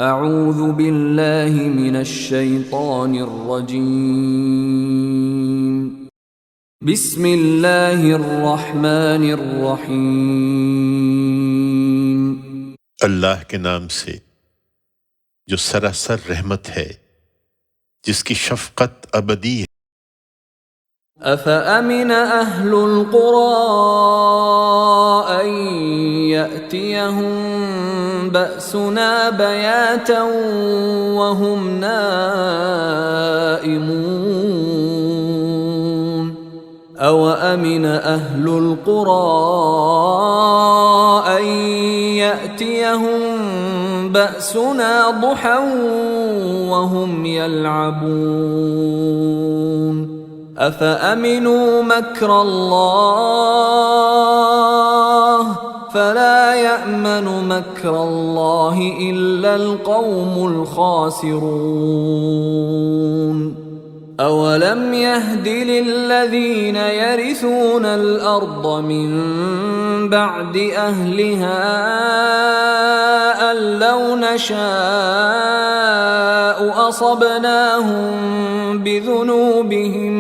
اعوذ باللہ من الشیطان الرجیم بسم اللہ الرحمن الرحیم اللہ کے نام سے جو سراسر رحمت ہے، جس کی شفقت ابدی ہے۔ افامن اہل القرى ان یأتیہم بأسنا بیاتا وهم نائمون او امن اہل القرى ان یأتیہم بأسنا ضحا وهم یلعبون افامنوا مکر اللہ فلا یأمن مکر اللہ الا القوم الخاسرون اولم يهد للذین يرثون الارض من بعد اہلها ان لو نشاء اصبناهم بذنوبهم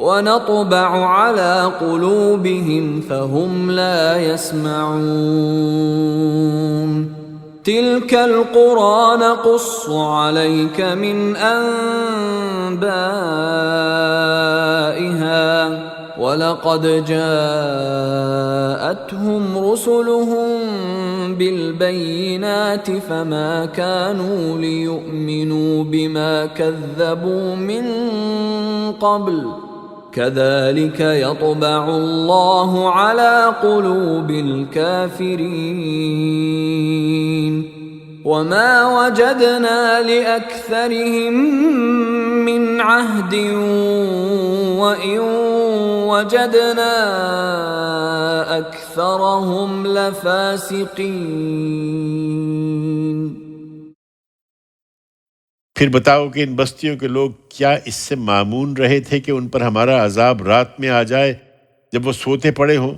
ونطبع على قلوبهم فهم لا يسمعون تلك القرى نقص عليك من أنبائها وَلَقَدْ جَاءَتْهُمْ رُسُلُهُم بِالْبَيِّنَاتِ فَمَا كَانُوا لِيُؤْمِنُوا بِمَا كَذَّبُوا مِن قَبْلُ كَذَلِكَ يَطْبَعُ اللَّهُ عَلَى قُلُوبِ الْكَافِرِينَ وَمَا وَجَدْنَا لِأَكْثَرِهِم مِّنْ عَهْدٍ وَإِن وَجَدْنَا أَكْثَرَهُمْ لَفَاسِقِينَ۔ پھر بتاؤ کہ ان بستیوں کے لوگ کیا اس سے مامون رہے تھے کہ ان پر ہمارا عذاب رات میں آ جائے جب وہ سوتے پڑے ہوں،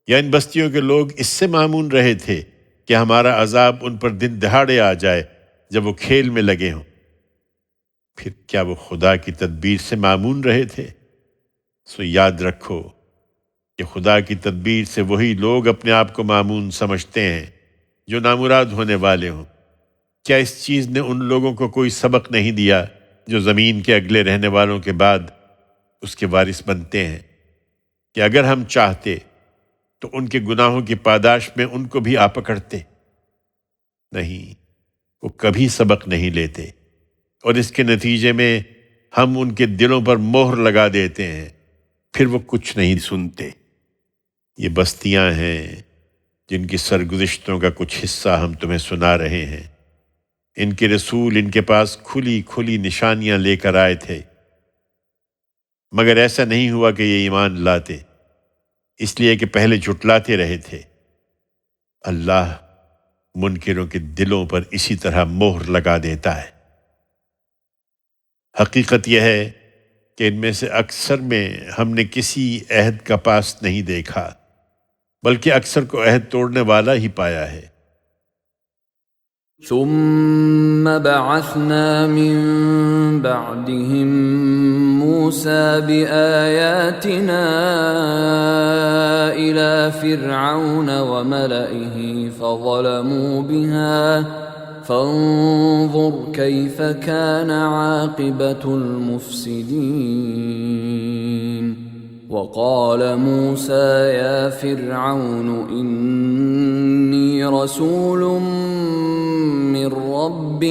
یا ان بستیوں کے لوگ اس سے مامون رہے تھے کہ ہمارا عذاب ان پر دن دہاڑے آ جائے جب وہ کھیل میں لگے ہوں؟ پھر کیا وہ خدا کی تدبیر سے مامون رہے تھے؟ سو یاد رکھو کہ خدا کی تدبیر سے وہی لوگ اپنے آپ کو مامون سمجھتے ہیں جو نامراد ہونے والے ہوں۔ کیا اس چیز نے ان لوگوں کو کوئی سبق نہیں دیا جو زمین کے اگلے رہنے والوں کے بعد اس کے وارث بنتے ہیں، کہ اگر ہم چاہتے تو ان کے گناہوں کی پاداش میں ان کو بھی آ پکڑتے؟ نہیں، وہ کبھی سبق نہیں لیتے، اور اس کے نتیجے میں ہم ان کے دلوں پر مہر لگا دیتے ہیں، پھر وہ کچھ نہیں سنتے۔ یہ بستیاں ہیں جن کی سرگزشتوں کا کچھ حصہ ہم تمہیں سنا رہے ہیں۔ ان کے رسول ان کے پاس کھلی کھلی نشانیاں لے کر آئے تھے، مگر ایسا نہیں ہوا کہ یہ ایمان لاتے، اس لیے کہ پہلے جھٹلاتے رہے تھے۔ اللہ منکروں کے دلوں پر اسی طرح مہر لگا دیتا ہے۔ حقیقت یہ ہے کہ ان میں سے اکثر میں ہم نے کسی عہد کا پاس نہیں دیکھا، بلکہ اکثر کو عہد توڑنے والا ہی پایا ہے۔ ثم بعثنا من بعدهم موسى بآياتنا إلى فرعون وملئه فظلموا بها فانظر كيف كان عاقبة المفسدين وقال موسى يا فرعون إني رسول من رب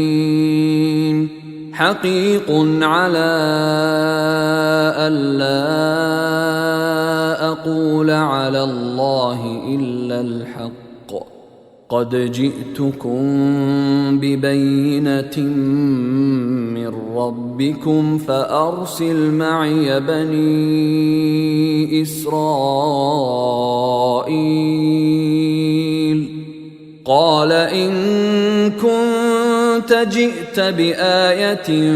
العالمين حقيق على ألا أقول على الله إلا الحق قد جئتكم ببينة من ربكم فأرسل معي بني إسرائيل قال إن كنت جئت بآية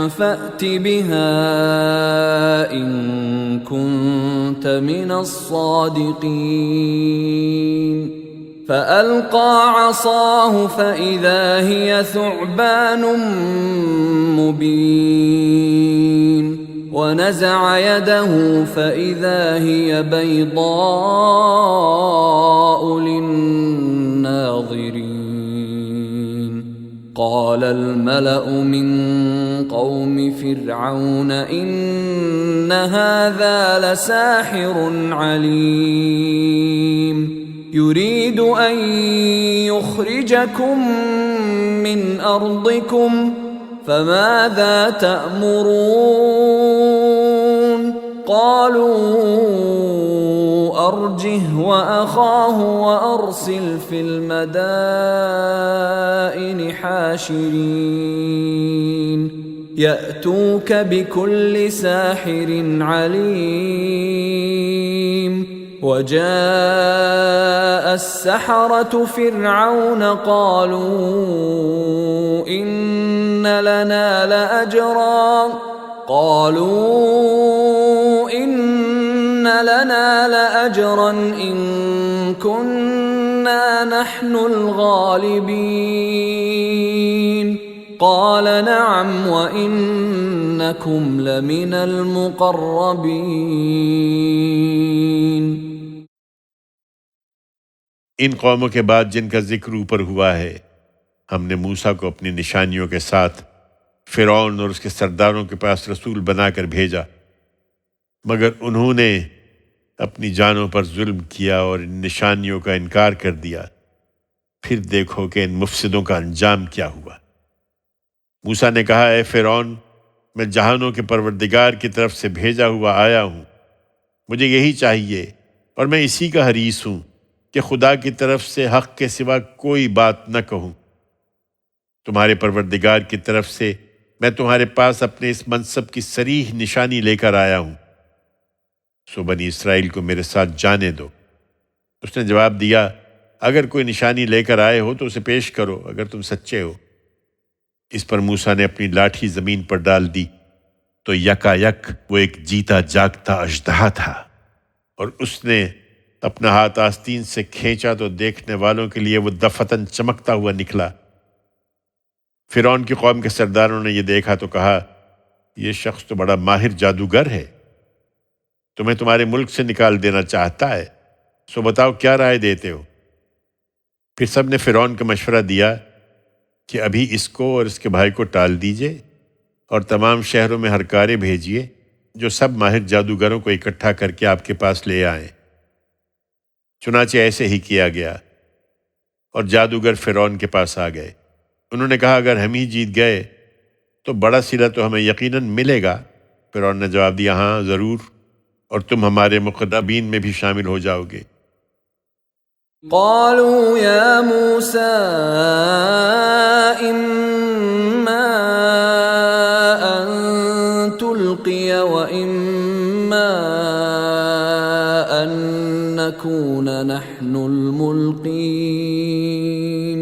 فأت بها إن كنت من الصادقين فألقى عصاه فإذا هي ثعبان مبين ونزع يده فإذا هي بيضاء للناظرين قال الملأ من قوم فرعون إن هذا لساحر عليم يريد أن يخرجكم من أرضكم فماذا تأمرون قالوا أرجه وأخاه وأرسل في المدائن حاشرين يأتوك بكل ساحر عليم وجاء السحرة فرعون قالوا إن لنا لأجرا إن كنا نحن الغالبين قال نعم وإنكم لمن المقربين. ان قوموں کے بعد جن کا ذکر اوپر ہوا ہے، ہم نے موسیٰ کو اپنی نشانیوں کے ساتھ فرعون اور اس کے سرداروں کے پاس رسول بنا کر بھیجا، مگر انہوں نے اپنی جانوں پر ظلم کیا اور ان نشانیوں کا انکار کر دیا۔ پھر دیکھو کہ ان مفسدوں کا انجام کیا ہوا۔ موسیٰ نے کہا، اے فرعون، میں جہانوں کے پروردگار کی طرف سے بھیجا ہوا آیا ہوں، مجھے یہی چاہیے اور میں اسی کا حریص ہوں کہ خدا کی طرف سے حق کے سوا کوئی بات نہ کہوں۔ تمہارے پروردگار کی طرف سے میں تمہارے پاس اپنے اس منصب کی صریح نشانی لے کر آیا ہوں، سو بنی اسرائیل کو میرے ساتھ جانے دو۔ اس نے جواب دیا، اگر کوئی نشانی لے کر آئے ہو تو اسے پیش کرو اگر تم سچے ہو۔ اس پر موسیٰ نے اپنی لاٹھی زمین پر ڈال دی تو یکا یک وہ ایک جیتا جاگتا اژدہا تھا، اور اس نے اپنا ہاتھ آستین سے کھینچا تو دیکھنے والوں کے لیے وہ دفتن چمکتا ہوا نکلا۔ فرعون کی قوم کے سرداروں نے یہ دیکھا تو کہا، یہ شخص تو بڑا ماہر جادوگر ہے، تمہیں تمہارے ملک سے نکال دینا چاہتا ہے، سو بتاؤ کیا رائے دیتے ہو؟ پھر سب نے فرعون کو مشورہ دیا کہ ابھی اس کو اور اس کے بھائی کو ٹال دیجئے اور تمام شہروں میں ہرکارے بھیجیے جو سب ماہر جادوگروں کو اکٹھا کر کے آپ کے پاس لے آئیں۔ چنانچہ ایسے ہی کیا گیا اور جادوگر فرعون کے پاس آ گئے۔ انہوں نے کہا، اگر ہم ہی جیت گئے تو بڑا صلہ تو ہمیں یقیناً ملے گا۔ فرعون نے جواب دیا، ہاں ضرور، اور تم ہمارے مقربین میں بھی شامل ہو جاؤ گے۔ قالوا يا موسى إما أن تلقي وإما أن نكون نحن الملقين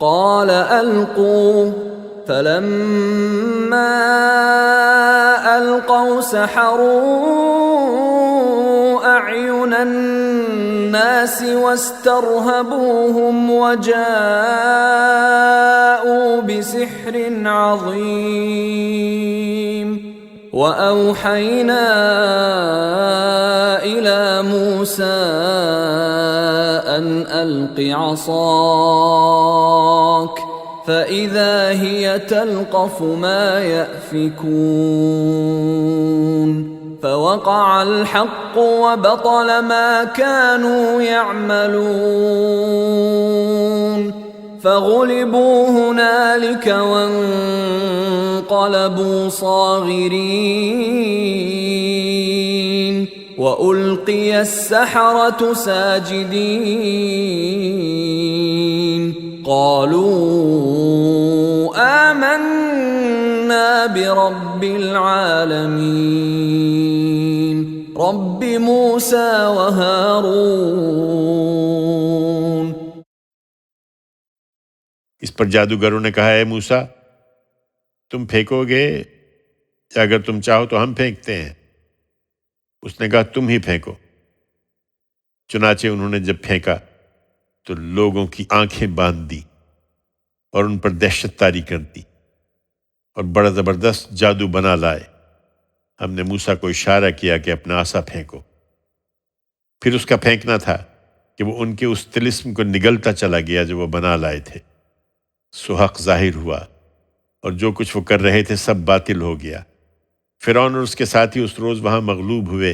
قال ألقوا فلما ألقوا سحروا أعين الناس واسترهبوهم وجاءوا بسحر عظيم وأوحينا إلى موسى أن ألق عصاك فإذا هي تلقف ما يأفكون فوقع الحق وبطل ما كانوا يعملون فغلبوا هنالك وانقلبوا صاغرين وألقي السحرة ساجدين قالوا آمنا برب العالمين رب موسى وهارون۔ اس پر جادوگروں نے کہا، اے موسیٰ، تم پھینکو گے یا اگر تم چاہو تو ہم پھینکتے ہیں؟ اس نے کہا، تم ہی پھینکو۔ چنانچہ انہوں نے جب پھینکا تو لوگوں کی آنکھیں باندھ دی اور ان پر دہشت طاری کر دی اور بڑا زبردست جادو بنا لائے۔ ہم نے موسیٰ کو اشارہ کیا کہ اپنا عصا پھینکو، پھر اس کا پھینکنا تھا کہ وہ ان کے اس طلسم کو نگلتا چلا گیا جو وہ بنا لائے تھے۔ سو حق ظاہر ہوا اور جو کچھ وہ کر رہے تھے سب باطل ہو گیا۔ فرعون اور اس کے ساتھی اس روز وہاں مغلوب ہوئے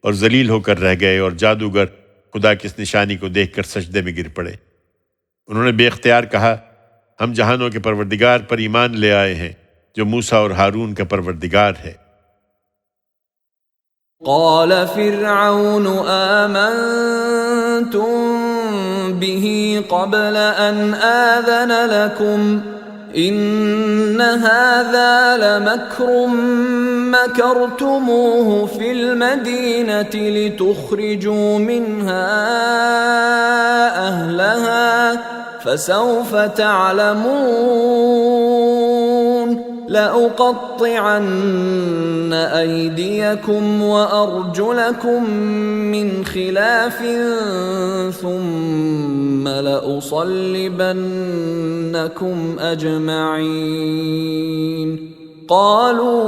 اور ذلیل ہو کر رہ گئے، اور جادوگر خدا کی اس نشانی کو دیکھ کر سجدے میں گر پڑے۔ انہوں نے بے اختیار کہا، ہم جہانوں کے پروردگار پر ایمان لے آئے ہیں جو موسیٰ اور ہارون کا پروردگار ہے۔ قال فرعون آمنتم به قبل أن آذن لكم إن هذا لمكر مكرتموه في المدينة لتخرجوا منها أهلها فسوف تعلمون لأقطعن أيديكم وأرجلكم من خلاف ثم لأصلبنكم أجمعين قالوا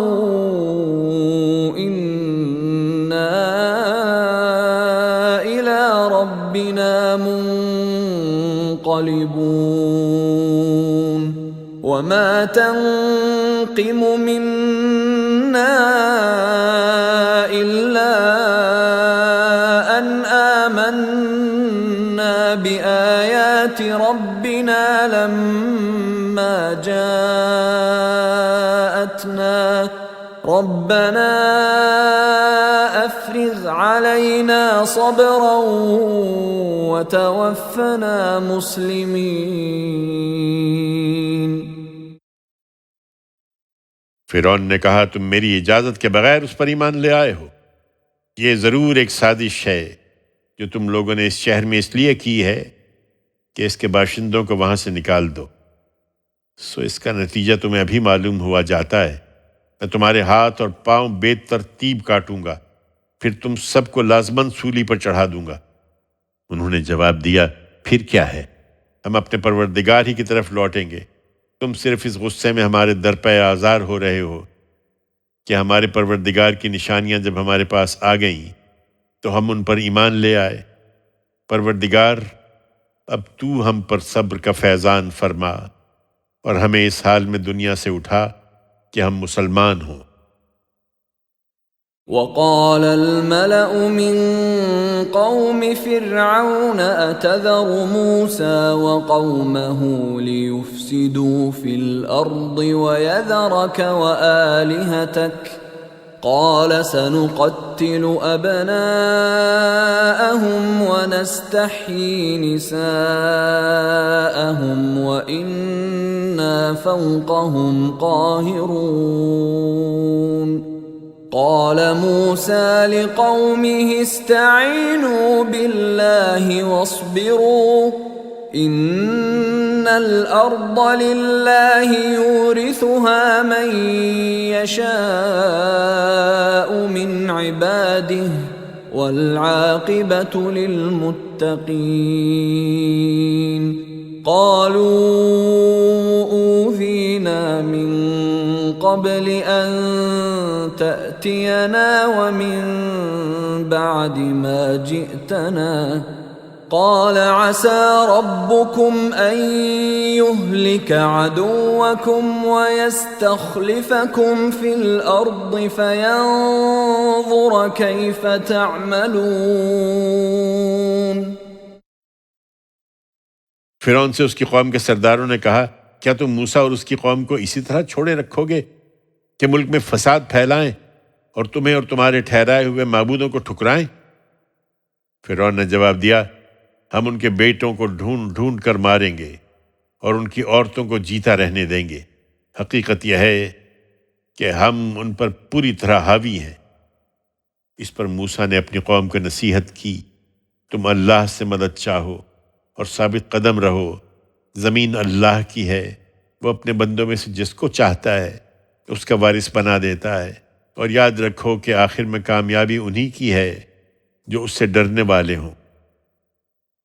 إنا إلى ربنا منقلبون وما تنقم منا إلا أن آمنا بآيات ربنا لما جاءتنا ربنا أفرغ علينا صبرا وتوفنا مسلمين۔ فرعون نے کہا، تم میری اجازت کے بغیر اس پر ایمان لے آئے ہو؟ یہ ضرور ایک سازش ہے جو تم لوگوں نے اس شہر میں اس لیے کی ہے کہ اس کے باشندوں کو وہاں سے نکال دو۔ سو اس کا نتیجہ تمہیں ابھی معلوم ہوا جاتا ہے۔ میں تمہارے ہاتھ اور پاؤں بے ترتیب کاٹوں گا، پھر تم سب کو لازماً سولی پر چڑھا دوں گا۔ انہوں نے جواب دیا، پھر کیا ہے، ہم اپنے پروردگار ہی کی طرف لوٹیں گے۔ تم صرف اس غصے میں ہمارے درپے آزار ہو رہے ہو کہ ہمارے پروردگار کی نشانیاں جب ہمارے پاس آ گئیں تو ہم ان پر ایمان لے آئے۔ پروردگار، اب تو ہم پر صبر کا فیضان فرما اور ہمیں اس حال میں دنیا سے اٹھا کہ ہم مسلمان ہوں۔ وقال الملأ من قوم فرعون أتذر موسى وقومه ليفسدوا في الأرض ويذرك وآلهتك قال سنقتل أبناءهم ونستحيي نساءهم وإنا فوقهم قاهرون۔ قال موسى لقومه استعينوا بالله واصبروا إن الأرض لله يورثها من يشاء من عباده والعاقبة للمتقين۔ قالوا أوذينا من قبل أن تأتينا ومن بعد ما جئتنا قال عسى ربكم أن يهلك عدوكم ويستخلفكم في الأرض فينظر كيف تعملون۔ فرعون سے اس کی قوم کے سرداروں نے کہا، کیا تم موسیٰ اور اس کی قوم کو اسی طرح چھوڑے رکھو گے کہ ملک میں فساد پھیلائیں اور تمہیں اور تمہارے ٹھہرائے ہوئے معبودوں کو ٹھکرائیں؟ فرعون نے جواب دیا، ہم ان کے بیٹوں کو ڈھونڈ ڈھونڈ کر ماریں گے اور ان کی عورتوں کو جیتا رہنے دیں گے۔ حقیقت یہ ہے کہ ہم ان پر پوری طرح حاوی ہیں۔ اس پر موسیٰ نے اپنی قوم کو نصیحت کی، تم اللہ سے مدد چاہو اور ثابت قدم رہو۔ زمین اللہ کی ہے، وہ اپنے بندوں میں سے جس کو چاہتا ہے اس کا وارث بنا دیتا ہے، اور یاد رکھو کہ آخر میں کامیابی انہی کی ہے جو اس سے ڈرنے والے ہوں۔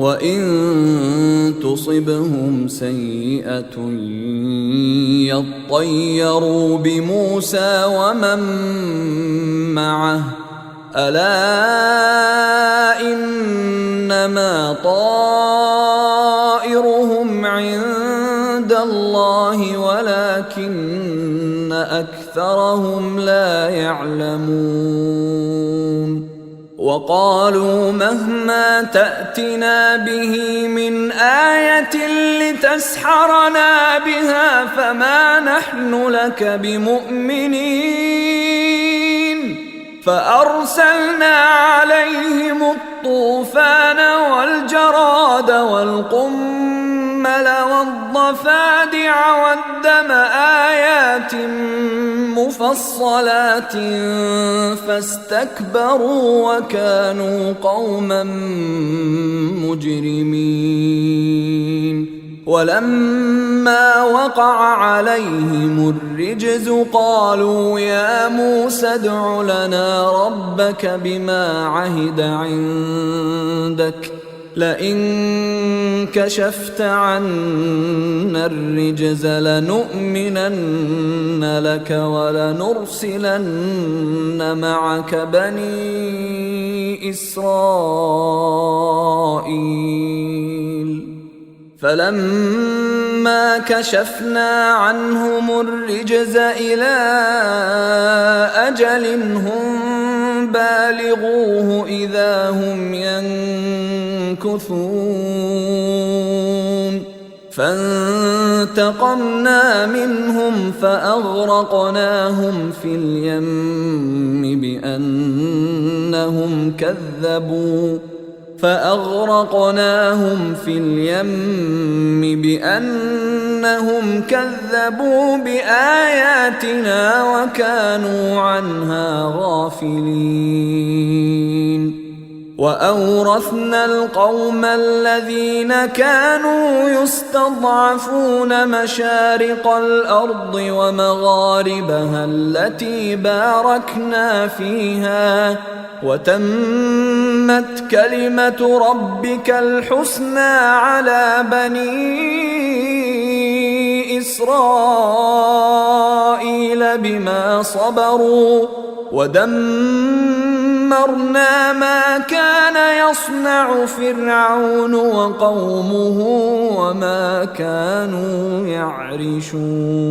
وَإِن تُصِبْهُمْ سَيِّئَةٌ يَطَّيَّرُوا بِمُوسَى وَمَن مَّعَهُ أَلَا إِنَّمَا طَائِرُهُمْ عِندَ اللَّهِ وَلَكِنَّ أَكْثَرَهُمْ لَا يَعْلَمُونَ وقالوا مهما تأتنا به من آية لتسحرنا بها فما نحن لك بمؤمنين فأرسلنا عليهم الطوفان والجراد والقمل والضفادع والدم آيات مفصلات فاستكبروا وكانوا قوما مجرمين ولما وقع عليهم الرجز قالوا يا موسى ادع لنا ربك بما عهد عندك لئن كشفت عنا الرجز لنؤمنن لك ولنرسلن معك بني إسرائيل فلما كشفنا عنهم الرجز إلى أجل هم بالغوه إذا هم ينكثون فانتقمنا منهم فأغرقناهم في اليم بأنهم كذبوا بآياتنا وكانوا عنها غافلين وأورثنا القوم الذين كانوا يستضعفون مشارق الأرض ومغاربها التي باركنا فيها وتمت كلمة ربك الحسنى على بني إسرائيل بما صبروا ودمرنا ما كان يصنع فرعون وقومه وما كانوا يعرشون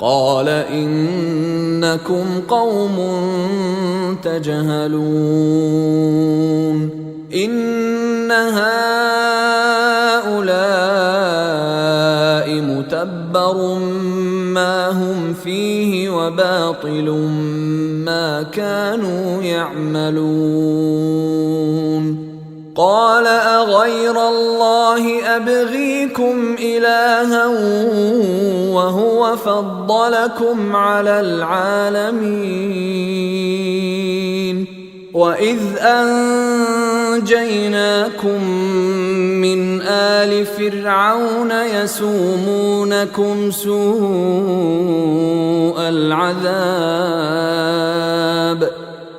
قال إنكم قوم تجهلون إن هؤلاء متبر ما هم فيه وباطل ما كانوا يعملون قال أغير الله أبغيكم إلها وهو فضلكم على العالمين وإذ أنجيناكم من آل فرعون يسومونكم سوء العذاب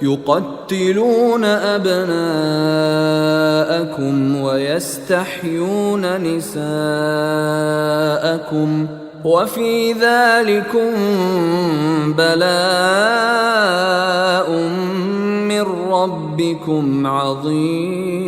يقتلون أبناءكم ويستحيون نساءكم وفي ذلكم بلاء من ربكم عظيم।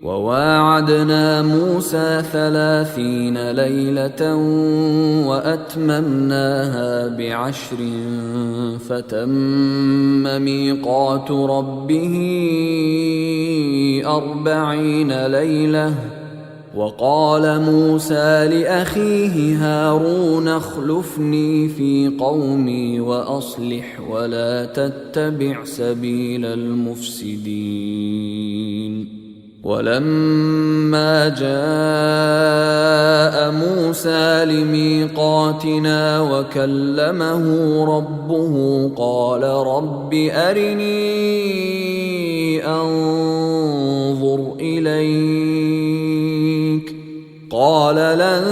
وواعدنا موسى 30 ليلة وأتممناها ب10 فتم ميقات ربه 40 ليلة وقال موسى لأخيه هارون اخلفني في قومي وأصلح ولا تتبع سبيل المفسدين ولما جاء موسى لميقاتنا وكلمه ربه قال رب أرني أنظر إليك قال لن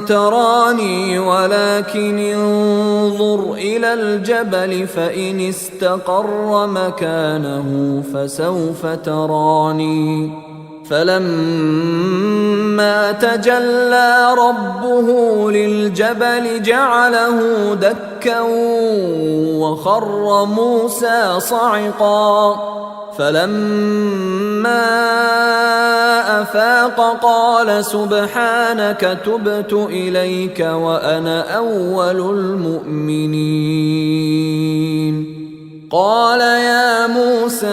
تراني ولكن انظر إلى الجبل فإن استقر مكانه فسوف تراني فلما تجلى ربه للجبل جعله دكا وخر موسى صعقا فلما أفاق قال سبحانك تبت إليك وأنا أول المؤمنين قال يا موسى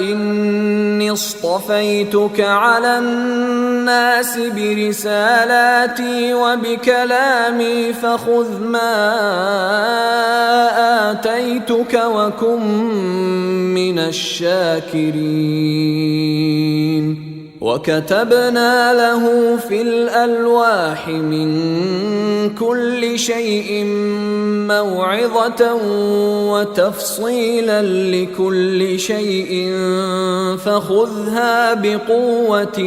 إني اصطفيتك على الناس برسالاتي وبكلامي فخذ ما آتيتك وكن من الشاكرين. وكتبنا له في الألواح من كل شيء موعظة وتفصيلا لكل شيء فخذها بقوة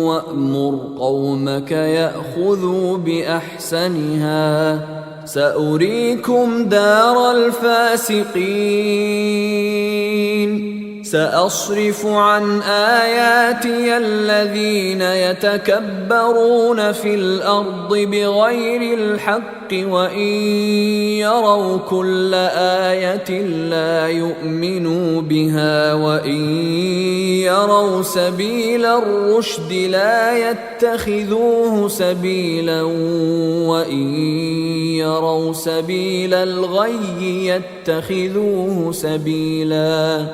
وأمر قومك يأخذوا بأحسنها سأريكم دار الفاسقين. سأصرف عن آياتي الذين يتكبرون في الأرض بغير الحق وإن يروا كل آية لا يؤمنوا بها وإن يروا سبيل الرشد لا يتخذوه سبيلا وإن يروا سبيل الغي يتخذوه سبيلا.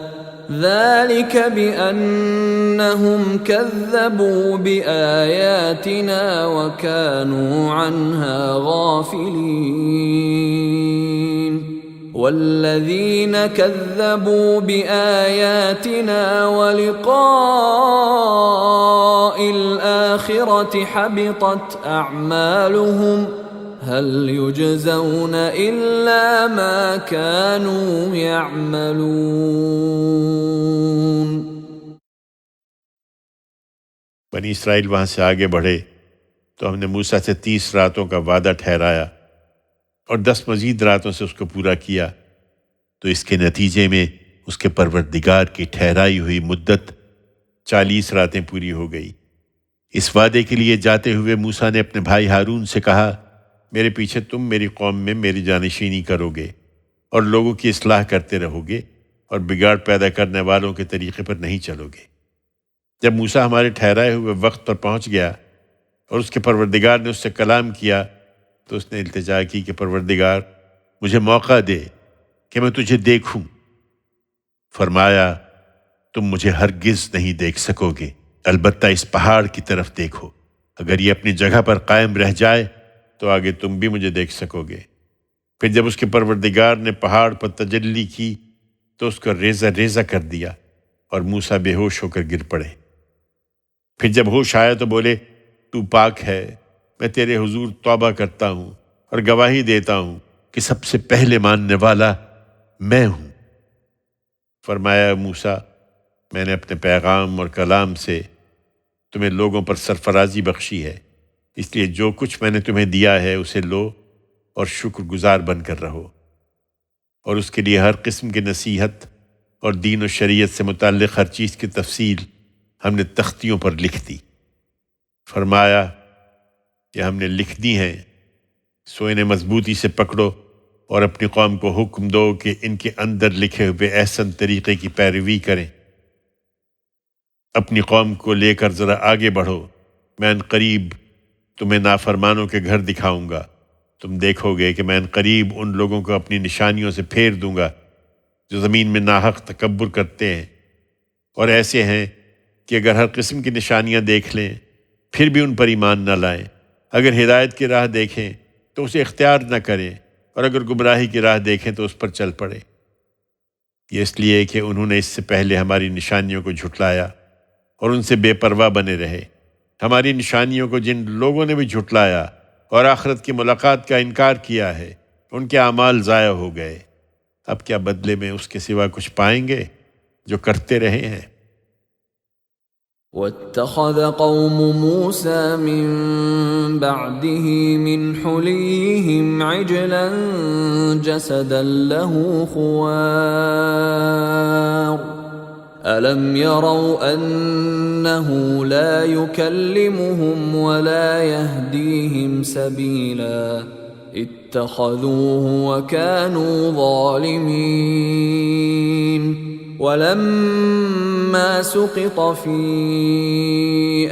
ذلك بأنهم كذبوا بآياتنا وكانوا عنها غافلين. والذين كذبوا بآياتنا ولقاء الآخرة حبطت أعمالهم هل يجزون إلا ما كانوا يعملون. بنی اسرائیل وہاں سے آگے بڑھے تو ہم نے موسیٰ سے 30 راتوں کا وعدہ ٹھہرایا اور 10 مزید راتوں سے اس کو پورا کیا، تو اس کے نتیجے میں اس کے پروردگار کی ٹھہرائی ہوئی مدت 40 راتیں پوری ہو گئی۔ اس وعدے کے لیے جاتے ہوئے موسیٰ نے اپنے بھائی ہارون سے کہا، میرے پیچھے تم میری قوم میں میری جانشینی کرو گے اور لوگوں کی اصلاح کرتے رہو گے اور بگاڑ پیدا کرنے والوں کے طریقے پر نہیں چلو گے۔ جب موسیٰ ہمارے ٹھہرائے ہوئے وقت پر پہنچ گیا اور اس کے پروردگار نے اس سے کلام کیا تو اس نے التجا کی کہ پروردگار مجھے موقع دے کہ میں تجھے دیکھوں۔ فرمایا تم مجھے ہرگز نہیں دیکھ سکو گے، البتہ اس پہاڑ کی طرف دیکھو، اگر یہ اپنی جگہ پر قائم رہ جائے تو آگے تم بھی مجھے دیکھ سکو گے۔ پھر جب اس کے پروردگار نے پہاڑ پر تجلی کی تو اس کو ریزہ ریزہ کر دیا اور موسیٰ بے ہوش ہو کر گر پڑے۔ پھر جب ہوش آیا تو بولے، تو پاک ہے، میں تیرے حضور توبہ کرتا ہوں اور گواہی دیتا ہوں کہ سب سے پہلے ماننے والا میں ہوں۔ فرمایا موسیٰ، میں نے اپنے پیغام اور کلام سے تمہیں لوگوں پر سرفرازی بخشی ہے، اس لیے جو کچھ میں نے تمہیں دیا ہے اسے لو اور شکر گزار بن کر رہو۔ اور اس کے لیے ہر قسم کی نصیحت اور دین و شریعت سے متعلق ہر چیز کی تفصیل ہم نے تختیوں پر لکھ دی۔ فرمایا کہ ہم نے لکھ دی ہیں، سو انہیں مضبوطی سے پکڑو اور اپنی قوم کو حکم دو کہ ان کے اندر لکھے ہوئے احسن طریقے کی پیروی کریں۔ اپنی قوم کو لے کر ذرا آگے بڑھو، میں ان قریب تمہیں نافرمانوں کے گھر دکھاؤں گا۔ تم دیکھو گے کہ میں ان قریب ان لوگوں کو اپنی نشانیوں سے پھیر دوں گا جو زمین میں ناحق تکبر کرتے ہیں اور ایسے ہیں کہ اگر ہر قسم کی نشانیاں دیکھ لیں پھر بھی ان پر ایمان نہ لائیں، اگر ہدایت کی راہ دیکھیں تو اسے اختیار نہ کریں اور اگر گمراہی کی راہ دیکھیں تو اس پر چل پڑے۔ یہ اس لیے کہ انہوں نے اس سے پہلے ہماری نشانیوں کو جھٹلایا اور ان سے بے پرواہ بنے رہے۔ ہماری نشانیوں کو جن لوگوں نے بھی جھٹلایا اور آخرت کی ملاقات کا انکار کیا ہے، ان کے اعمال ضائع ہو گئے۔ اب کیا بدلے میں اس کے سوا کچھ پائیں گے جو کرتے رہے ہیں؟ واتخذ قوم موسى من بعده من حليهم عجلا جسدا له خوار ألم يروا أنه لا يكلمهم ولا يهديهم سبيلا اتخذوه وكانوا ظالمين ولما سقط في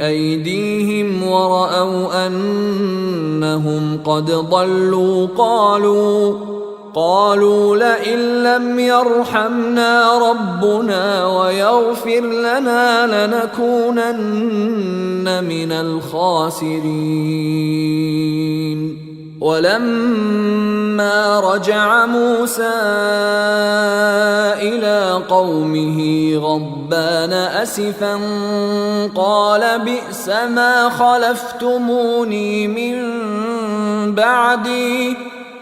أيديهم ورأوا أنهم قد ضلوا قالوا لئن لم يرحمنا ربنا ويغفر لنا لنكونن من الخاسرين. ولما رجع موسى إلى قومه غضبان أسفا قال بئس ما خلفتموني من بعدي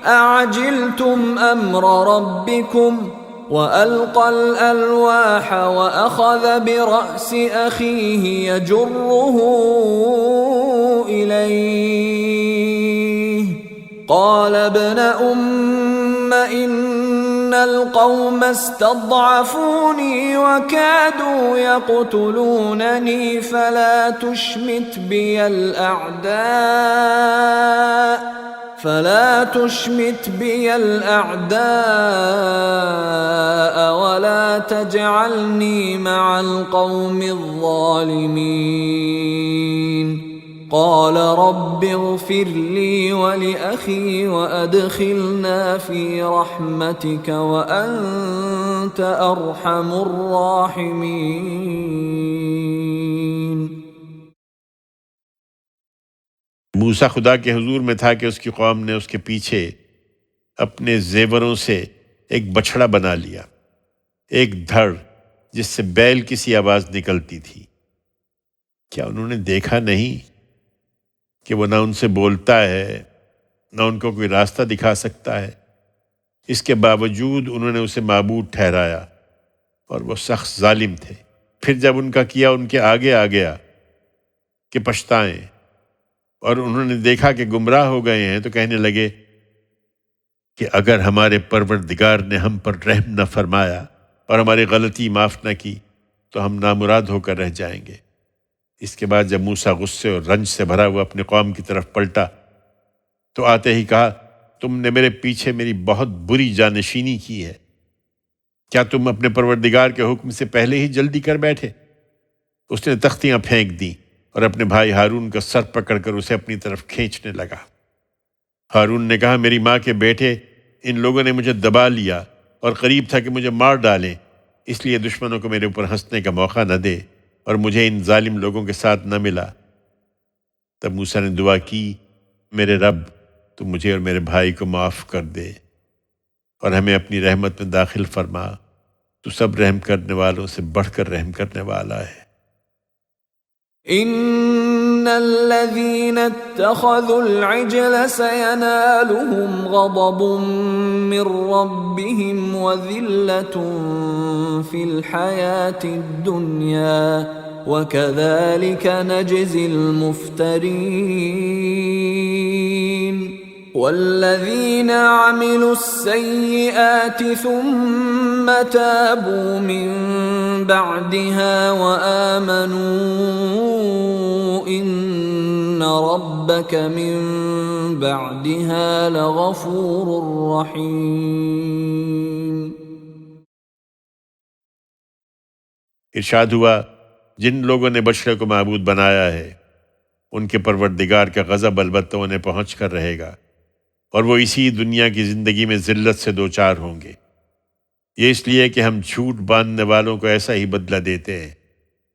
أعجلتم أمر ربكم. وألقى الألواح وأخذ برأس أخيه يجره إليه قال ابن أم إن القوم استضعفوني وكادوا يقتلونني فلا تشمت بي الأعداء ولا تجعلني مع القوم الظالمين. قال رب اغفر لي ولأخي وأدخلنا في رحمتك وأنت أرحم الراحمين. موسیٰ خدا کے حضور میں تھا کہ اس کی قوم نے اس کے پیچھے اپنے زیوروں سے ایک بچھڑا بنا لیا، ایک دھڑ جس سے بیل کی سی آواز نکلتی تھی۔ کیا انہوں نے دیکھا نہیں کہ وہ نہ ان سے بولتا ہے نہ ان کو کوئی راستہ دکھا سکتا ہے؟ اس کے باوجود انہوں نے اسے معبود ٹھہرایا اور وہ سخت ظالم تھے۔ پھر جب ان کا کیا ان کے آگے آ گیا کہ پچھتائیں، اور انہوں نے دیکھا کہ گمراہ ہو گئے ہیں تو کہنے لگے کہ اگر ہمارے پروردگار نے ہم پر رحم نہ فرمایا اور ہماری غلطی معاف نہ کی تو ہم نامراد ہو کر رہ جائیں گے۔ اس کے بعد جب موسیٰ غصے اور رنج سے بھرا ہوا اپنے قوم کی طرف پلٹا تو آتے ہی کہا تم نے میرے پیچھے میری بہت بری جانشینی کی ہے۔ کیا تم اپنے پروردگار کے حکم سے پہلے ہی جلدی کر بیٹھے؟ اس نے تختیاں پھینک دیں اور اپنے بھائی ہارون کا سر پکڑ کر اسے اپنی طرف کھینچنے لگا۔ ہارون نے کہا میری ماں کے بیٹے، ان لوگوں نے مجھے دبا لیا اور قریب تھا کہ مجھے مار ڈالیں، اس لیے دشمنوں کو میرے اوپر ہنسنے کا موقع نہ دے اور مجھے ان ظالم لوگوں کے ساتھ نہ ملا۔ تب موسیٰ نے دعا کی میرے رب تو مجھے اور میرے بھائی کو معاف کر دے اور ہمیں اپنی رحمت میں داخل فرما، تو سب رحم کرنے والوں سے بڑھ کر رحم کرنے والا ہے۔ ان الذين اتخذوا العجل سينالهم غضب من ربهم وذلة في الحياة الدنيا وكذلك نجزي المفترين. والذين عملوا السيئات ثم تابوا من بعدها وآمنوا إن ربك من بعدها لغفور رحيم. ارشاد ہوا جن لوگوں نے بچڑے کو معبود بنایا ہے ان کے پروردگار کا غضب البتہ انہیں پہنچ کر رہے گا اور وہ اسی دنیا کی زندگی میں ذلت سے دوچار ہوں گے۔ یہ اس لیے کہ ہم جھوٹ باندھنے والوں کو ایسا ہی بدلہ دیتے ہیں۔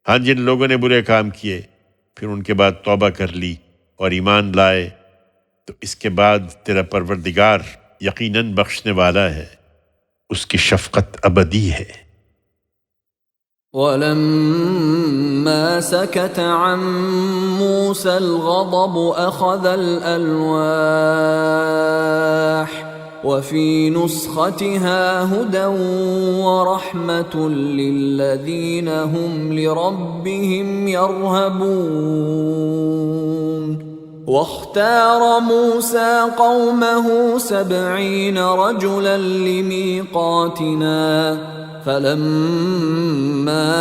ہاں جن لوگوں نے برے کام کیے پھر ان کے بعد توبہ کر لی اور ایمان لائے تو اس کے بعد تیرا پروردگار یقیناً بخشنے والا ہے، اس کی شفقت ابدی ہے۔ وَلَمَّا سَكَتَ عَن مُوسَى الْغَضَبُ أَخَذَ الْأَلْوَاحَ وَفِي نُسْخَتِهَا هُدًى وَرَحْمَةٌ لِّلَّذِينَ هُمْ لِرَبِّهِمْ يَرْهَبُونَ. واختار موسى قومه 70 رجلا لميقاتنا فلما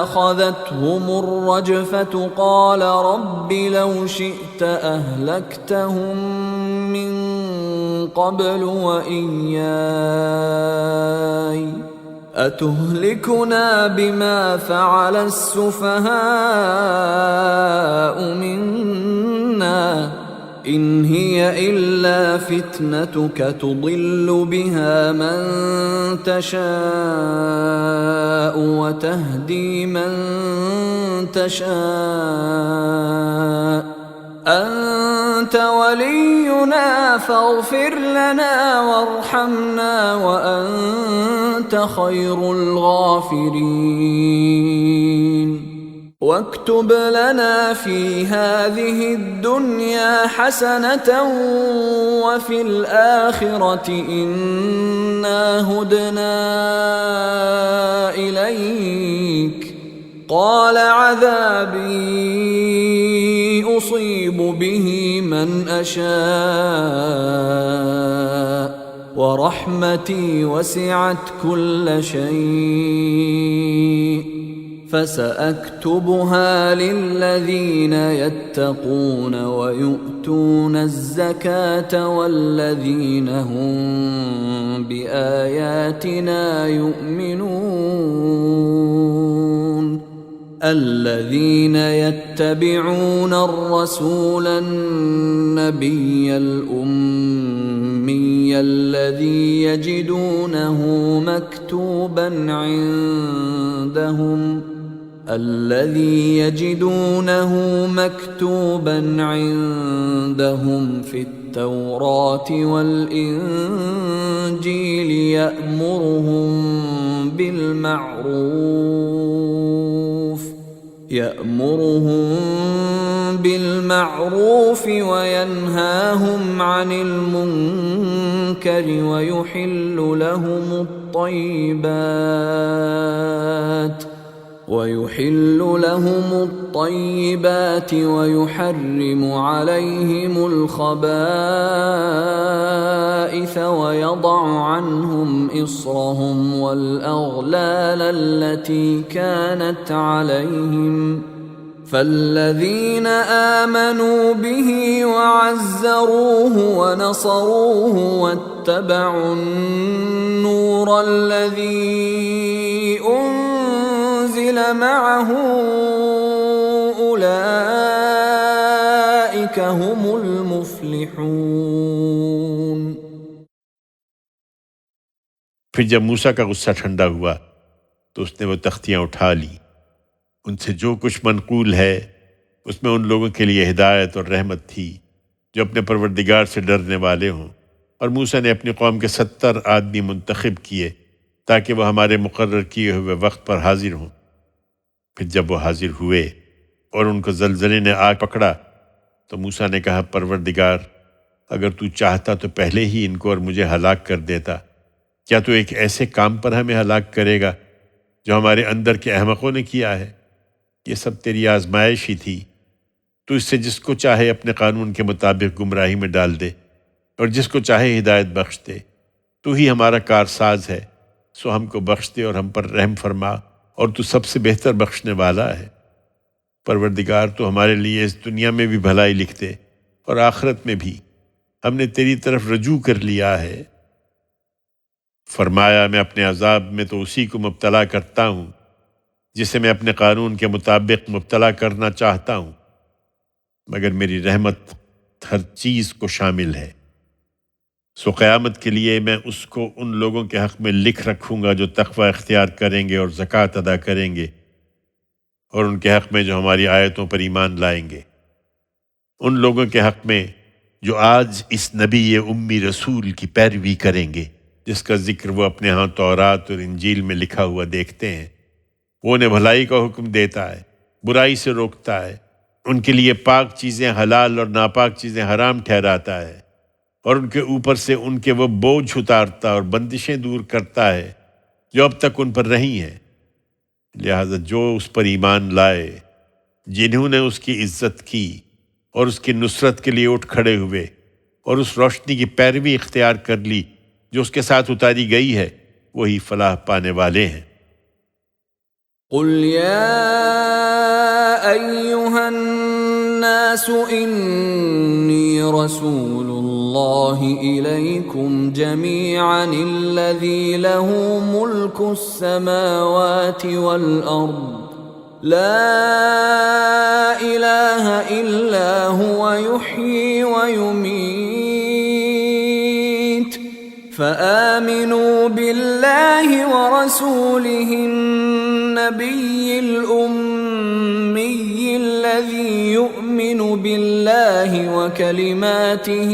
أخذتهم الرجفة قال رب لو شئت أهلكتهم من قبل وإياي أتهلكنا بما فعل السفهاء منا إن هي إلا فتنتك تضل بها من تشاء وتهدي من تشاء أنت ولينا فاغفر لنا وارحمنا وأنت خير الغافرين واكتب لنا في هذه الدنيا حسنة وفي الآخرة إنا هدنا إليك قال عذابي أصيب به من أشاء ورحمتي وسعت كل شيء فسأكتبها للذين يتقون ويؤتون الزكاة والذين هم بآياتنا يؤمنون الذين يتبعون الرسول النبي الأمي الذي يجدونه مكتوبا عندهم في التوراة والإنجيل يأمرهم بالمعروف وينهاهم عن المنكر ويحل لهم الطيبات ويحرم عليهم الخبائث ويضع عنهم إصرهم والأغلال التي كانت عليهم فالذين آمنوا به وعزروه ونصروه واتبعوا النور الذي أنزل معه أولئك هم المفلحون. پھر جب موسیٰ کا غصہ ٹھنڈا ہوا تو اس نے وہ تختیاں اٹھا لی، ان سے جو کچھ منقول ہے اس میں ان لوگوں کے لیے ہدایت اور رحمت تھی جو اپنے پروردگار سے ڈرنے والے ہوں، اور موسیٰ نے اپنی قوم کے 70 آدمی منتخب کیے تاکہ وہ ہمارے مقرر کیے ہوئے وقت پر حاضر ہوں۔ پھر جب وہ حاضر ہوئے اور ان کو زلزلے نے آ پکڑا تو موسیٰ نے کہا، پروردگار اگر تو چاہتا تو پہلے ہی ان کو اور مجھے ہلاک کر دیتا، کیا تو ایک ایسے کام پر ہمیں ہلاک کرے گا جو ہمارے اندر کے احمقوں نے کیا ہے؟ یہ سب تیری آزمائش ہی تھی، تو اس سے جس کو چاہے اپنے قانون کے مطابق گمراہی میں ڈال دے اور جس کو چاہے ہدایت بخش دے۔ تو ہی ہمارا کارساز ہے، سو ہم کو بخش دے اور ہم پر رحم فرما، اور تو سب سے بہتر بخشنے والا ہے۔ پروردگار تو ہمارے لیے اس دنیا میں بھی بھلائی لکھ دے اور آخرت میں بھی، ہم نے تیری طرف رجوع کر لیا ہے۔ فرمایا، میں اپنے عذاب میں تو اسی کو مبتلا کرتا ہوں جسے میں اپنے قانون کے مطابق مبتلا کرنا چاہتا ہوں، مگر میری رحمت ہر چیز کو شامل ہے۔ سو قیامت کے لیے میں اس کو ان لوگوں کے حق میں لکھ رکھوں گا جو تقوی اختیار کریں گے اور زکوٰۃ ادا کریں گے، اور ان کے حق میں جو ہماری آیتوں پر ایمان لائیں گے، ان لوگوں کے حق میں جو آج اس نبی امی رسول کی پیروی کریں گے جس کا ذکر وہ اپنے ہاں تورات اور انجیل میں لکھا ہوا دیکھتے ہیں۔ وہ انہیں بھلائی کا حکم دیتا ہے، برائی سے روکتا ہے، ان کے لیے پاک چیزیں حلال اور ناپاک چیزیں حرام ٹھہراتا ہے، اور ان کے اوپر سے ان کے وہ بوجھ اتارتا اور بندشیں دور کرتا ہے جو اب تک ان پر رہی ہیں۔ لہذا جو اس پر ایمان لائے، جنہوں نے اس کی عزت کی اور اس کی نصرت کے لیے اٹھ کھڑے ہوئے اور اس روشنی کی پیروی اختیار کر لی جو اس کے ساتھ اتاری گئی ہے، وہی فلاح پانے والے ہیں۔ قل يا أيها الناس إني رسول الله إليكم جميعا الذي له ملك السماوات والأرض لا إله إلا هو يحيي ويميت فآمنوا بالله ورسوله النبي الأمي الذي يؤمن بالله وكلماته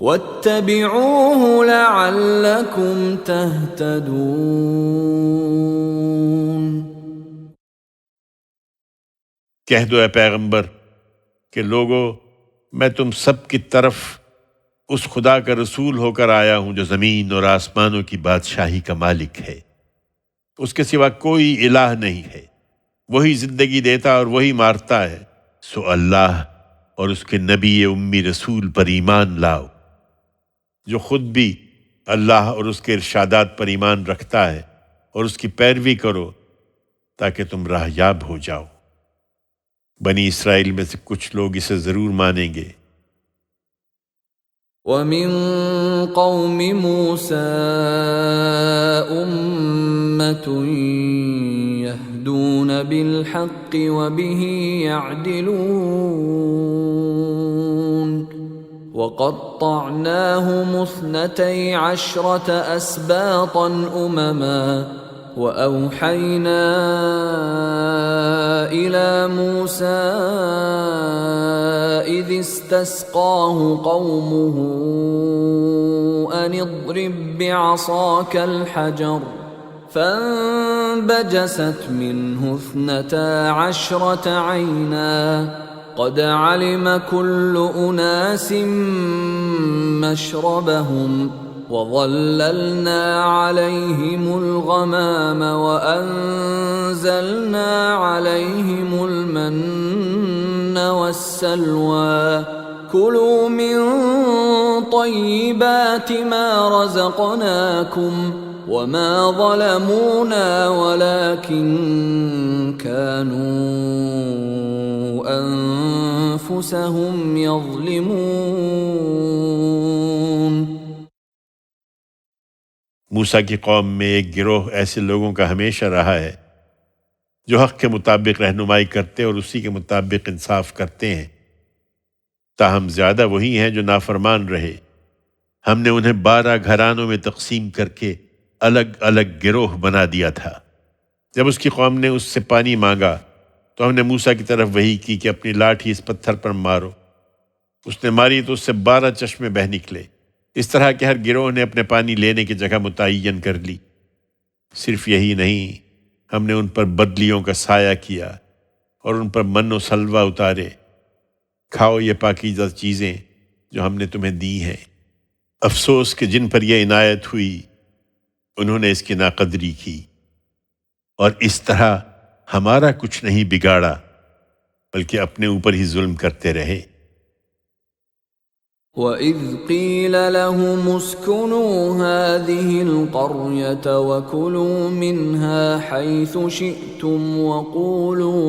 واتبعوه لعلكم تهتدون۔ کہہ دو اے پیغمبر کہ لوگو میں تم سب کی طرف اس خدا کا رسول ہو کر آیا ہوں جو زمین اور آسمانوں کی بادشاہی کا مالک ہے، اس کے سوا کوئی الہ نہیں ہے، وہی زندگی دیتا اور وہی مارتا ہے، سو اللہ اور اس کے نبی امی رسول پر ایمان لاؤ، جو خود بھی اللہ اور اس کے ارشادات پر ایمان رکھتا ہے، اور اس کی پیروی کرو تاکہ تم راہیاب ہو جاؤ۔ بنی اسرائیل میں سے کچھ لوگ اسے ضرور مانیں گے۔ وَمِن قَوْمِ مُوسَىٰ أُمَّةٌ يَهْدُونَ بِالْحَقِّ وَبِهِ يَعْدِلُونَ وَقَطَّعْنَاهُمُ 12 أَسْبَاطًا أُمَمًا وَأَوْحَيْنَا إِلَى مُوسَىٰ إِذِ اسْتَسْقَاهُ قَوْمُهُ أَنِ اضْرِب بِّعَصَاكَ الْحَجَرَ فَانبَجَسَتْ مِنْهُ 12 عَيْنًا قَدْ عَلِمَ كُلُّ أُنَاسٍ مَّشْرَبَهُمْ وَظَلَّلْنَا عَلَيْهِمُ الْغَمَامَ وَأَنزَلْنَا عَلَيْهِمُ الْمَنَّ وَالسَّلْوَىٰ كُلُوا مِن طَيِّبَاتِ مَا رَزَقْنَاكُمْ وَمَا ظَلَمُونَا وَلَٰكِن كَانُوا أَنفُسَهُمْ يَظْلِمُونَ۔ موسیٰ کی قوم میں ایک گروہ ایسے لوگوں کا ہمیشہ رہا ہے جو حق کے مطابق رہنمائی کرتے اور اسی کے مطابق انصاف کرتے ہیں، تاہم زیادہ وہی ہیں جو نافرمان رہے۔ ہم نے انہیں 12 گھرانوں میں تقسیم کر کے الگ الگ گروہ بنا دیا تھا۔ جب اس کی قوم نے اس سے پانی مانگا تو ہم نے موسیٰ کی طرف وحی کی کہ اپنی لاٹھی اس پتھر پر مارو۔ اس نے ماری تو اس سے 12 چشمے بہہ نکلے۔ اس طرح کہ ہر گروہ نے اپنے پانی لینے کی جگہ متعین کر لی۔ صرف یہی نہیں، ہم نے ان پر بدلیوں کا سایہ کیا اور ان پر من و سلوہ اتارے۔ کھاؤ یہ پاکیزہ چیزیں جو ہم نے تمہیں دی ہیں۔ افسوس کہ جن پر یہ عنایت ہوئی انہوں نے اس کی ناقدری کی، اور اس طرح ہمارا کچھ نہیں بگاڑا بلکہ اپنے اوپر ہی ظلم کرتے رہے۔ وَإِذْ قِيلَ لَهُمُ اسْكُنُوا هَٰذِهِ الْقَرْيَةَ وَكُلُوا مِنْهَا حَيْثُ شِئْتُمْ وَقُولُوا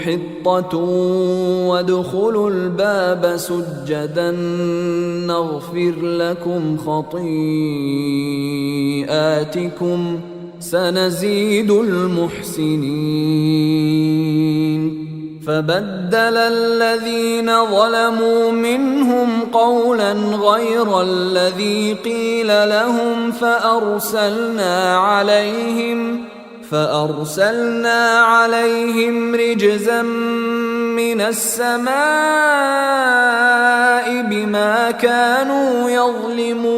حِطَّةٌ وَادْخُلُوا الْبَابَ سُجَّدًا نَّغْفِرْ لَكُمْ خَطِيئَاتِكُمْ سَنَزِيدُ الْمُحْسِنِينَ۔ فَبَدَّلَ الَّذِينَ ظَلَمُوا مِنْهُمْ قَوْلًا غَيْرَ الَّذِي قِيلَ لَهُمْ فَأَرْسَلْنَا عَلَيْهِمْ رِجْزًا مِّنَ السَّمَاءِ بِمَا كَانُوا يَظْلِمُونَ۔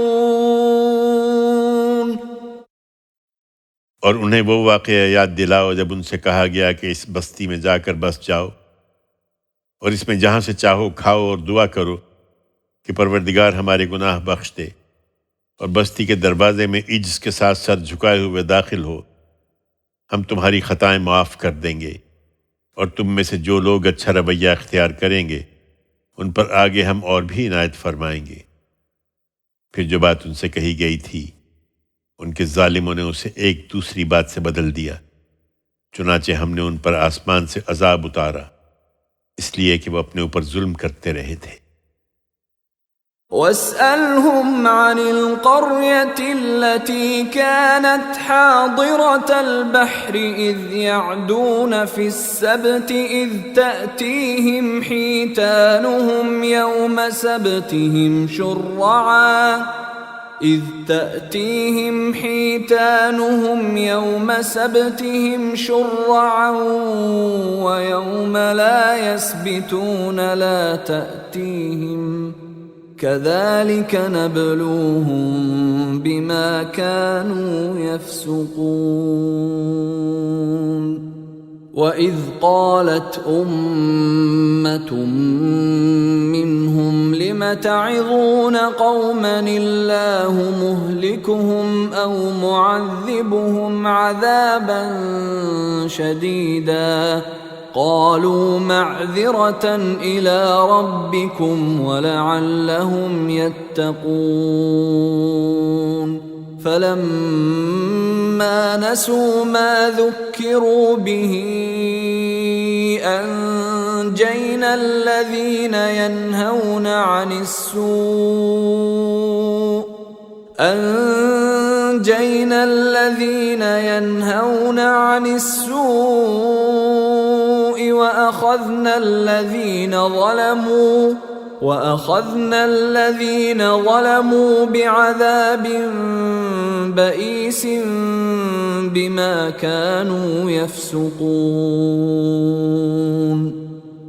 اور انہیں وہ واقعہ یاد دلاؤ جب ان سے کہا گیا کہ اس بستی میں جا کر بس جاؤ، اور اس میں جہاں سے چاہو کھاؤ اور دعا کرو کہ پروردگار ہمارے گناہ بخش دے، اور بستی کے دروازے میں عجز کے ساتھ سر جھکائے ہوئے داخل ہو، ہم تمہاری خطائیں معاف کر دیں گے، اور تم میں سے جو لوگ اچھا رویہ اختیار کریں گے ان پر آگے ہم اور بھی عنایت فرمائیں گے۔ پھر جو بات ان سے کہی گئی تھی ان کے ظالموں نے اسے ایک دوسری بات سے بدل دیا، چنانچہ ہم نے ان پر آسمان سے عذاب اتارا اس لیے کہ وہ اپنے اوپر ظلم کرتے رہے تھے۔ واسألهم عن القرية التي كانت حاضرة البحر إذ يعدون في السبت إذ تأتيهم حيتانهم يوم سبتهم شرعا ويوم لا يسبتون لا تأتيهم كذلك نبلوهم بما كانوا يفسقون وإذ قالت أمة منهم لم تعظون قوما الله مهلكهم أو معذبهم عذابا شديدا قالوا معذرة إلى ربكم ولعلهم يتقون فلما نسوا ما ذكروا به أنجينا الذين ينهون عن السوء وأخذنا الذين ظلموا بعذاب بئيس بما كانوا يفسقون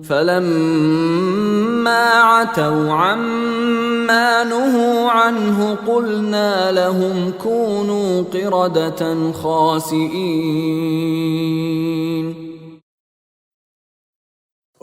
فلما عتوا عما نهوا عنه قلنا لهم كونوا قردة خاسئين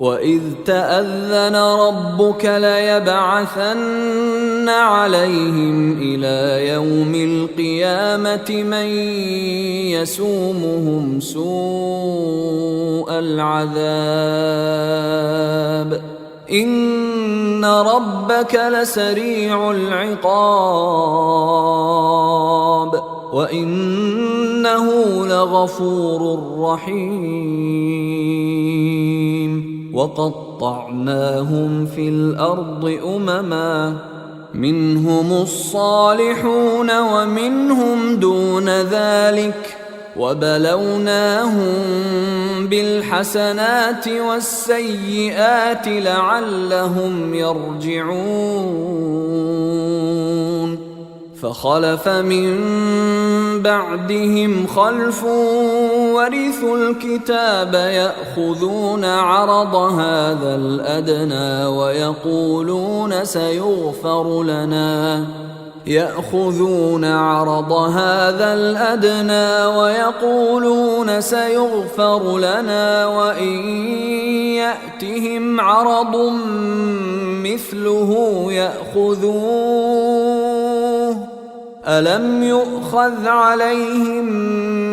وَإِذْ تَأَذَّنَ رَبُّكَ لَيَبْعَثَنَّ عَلَيْهِمْ إِلَى يَوْمِ الْقِيَامَةِ مَنْ يَسُومُهُمْ سُوءَ الْعَذَابِ إِنَّ رَبَّكَ لَسَرِيعُ الْعِقَابِ وَإِنَّهُ لَغَفُورٌ رَحِيمٌ وَقَطَّعْنَاهُمْ فِي الْأَرْضِ أُمَمًا مِنْهُمُ الصَّالِحُونَ وَمِنْهُمْ دُونَ ذَلِكَ وَبَلَوْنَاهُمْ بِالْحَسَنَاتِ وَالسَّيِّئَاتِ لَعَلَّهُمْ يَرْجِعُونَ فخلف من بعدهم خلف ورثوا الكتاب يأخذون عرض هذا الأدنى ويقولون سيغفر لنا وإن يأتهم عرض مثله يأخذوه ألم يؤخذ عليهم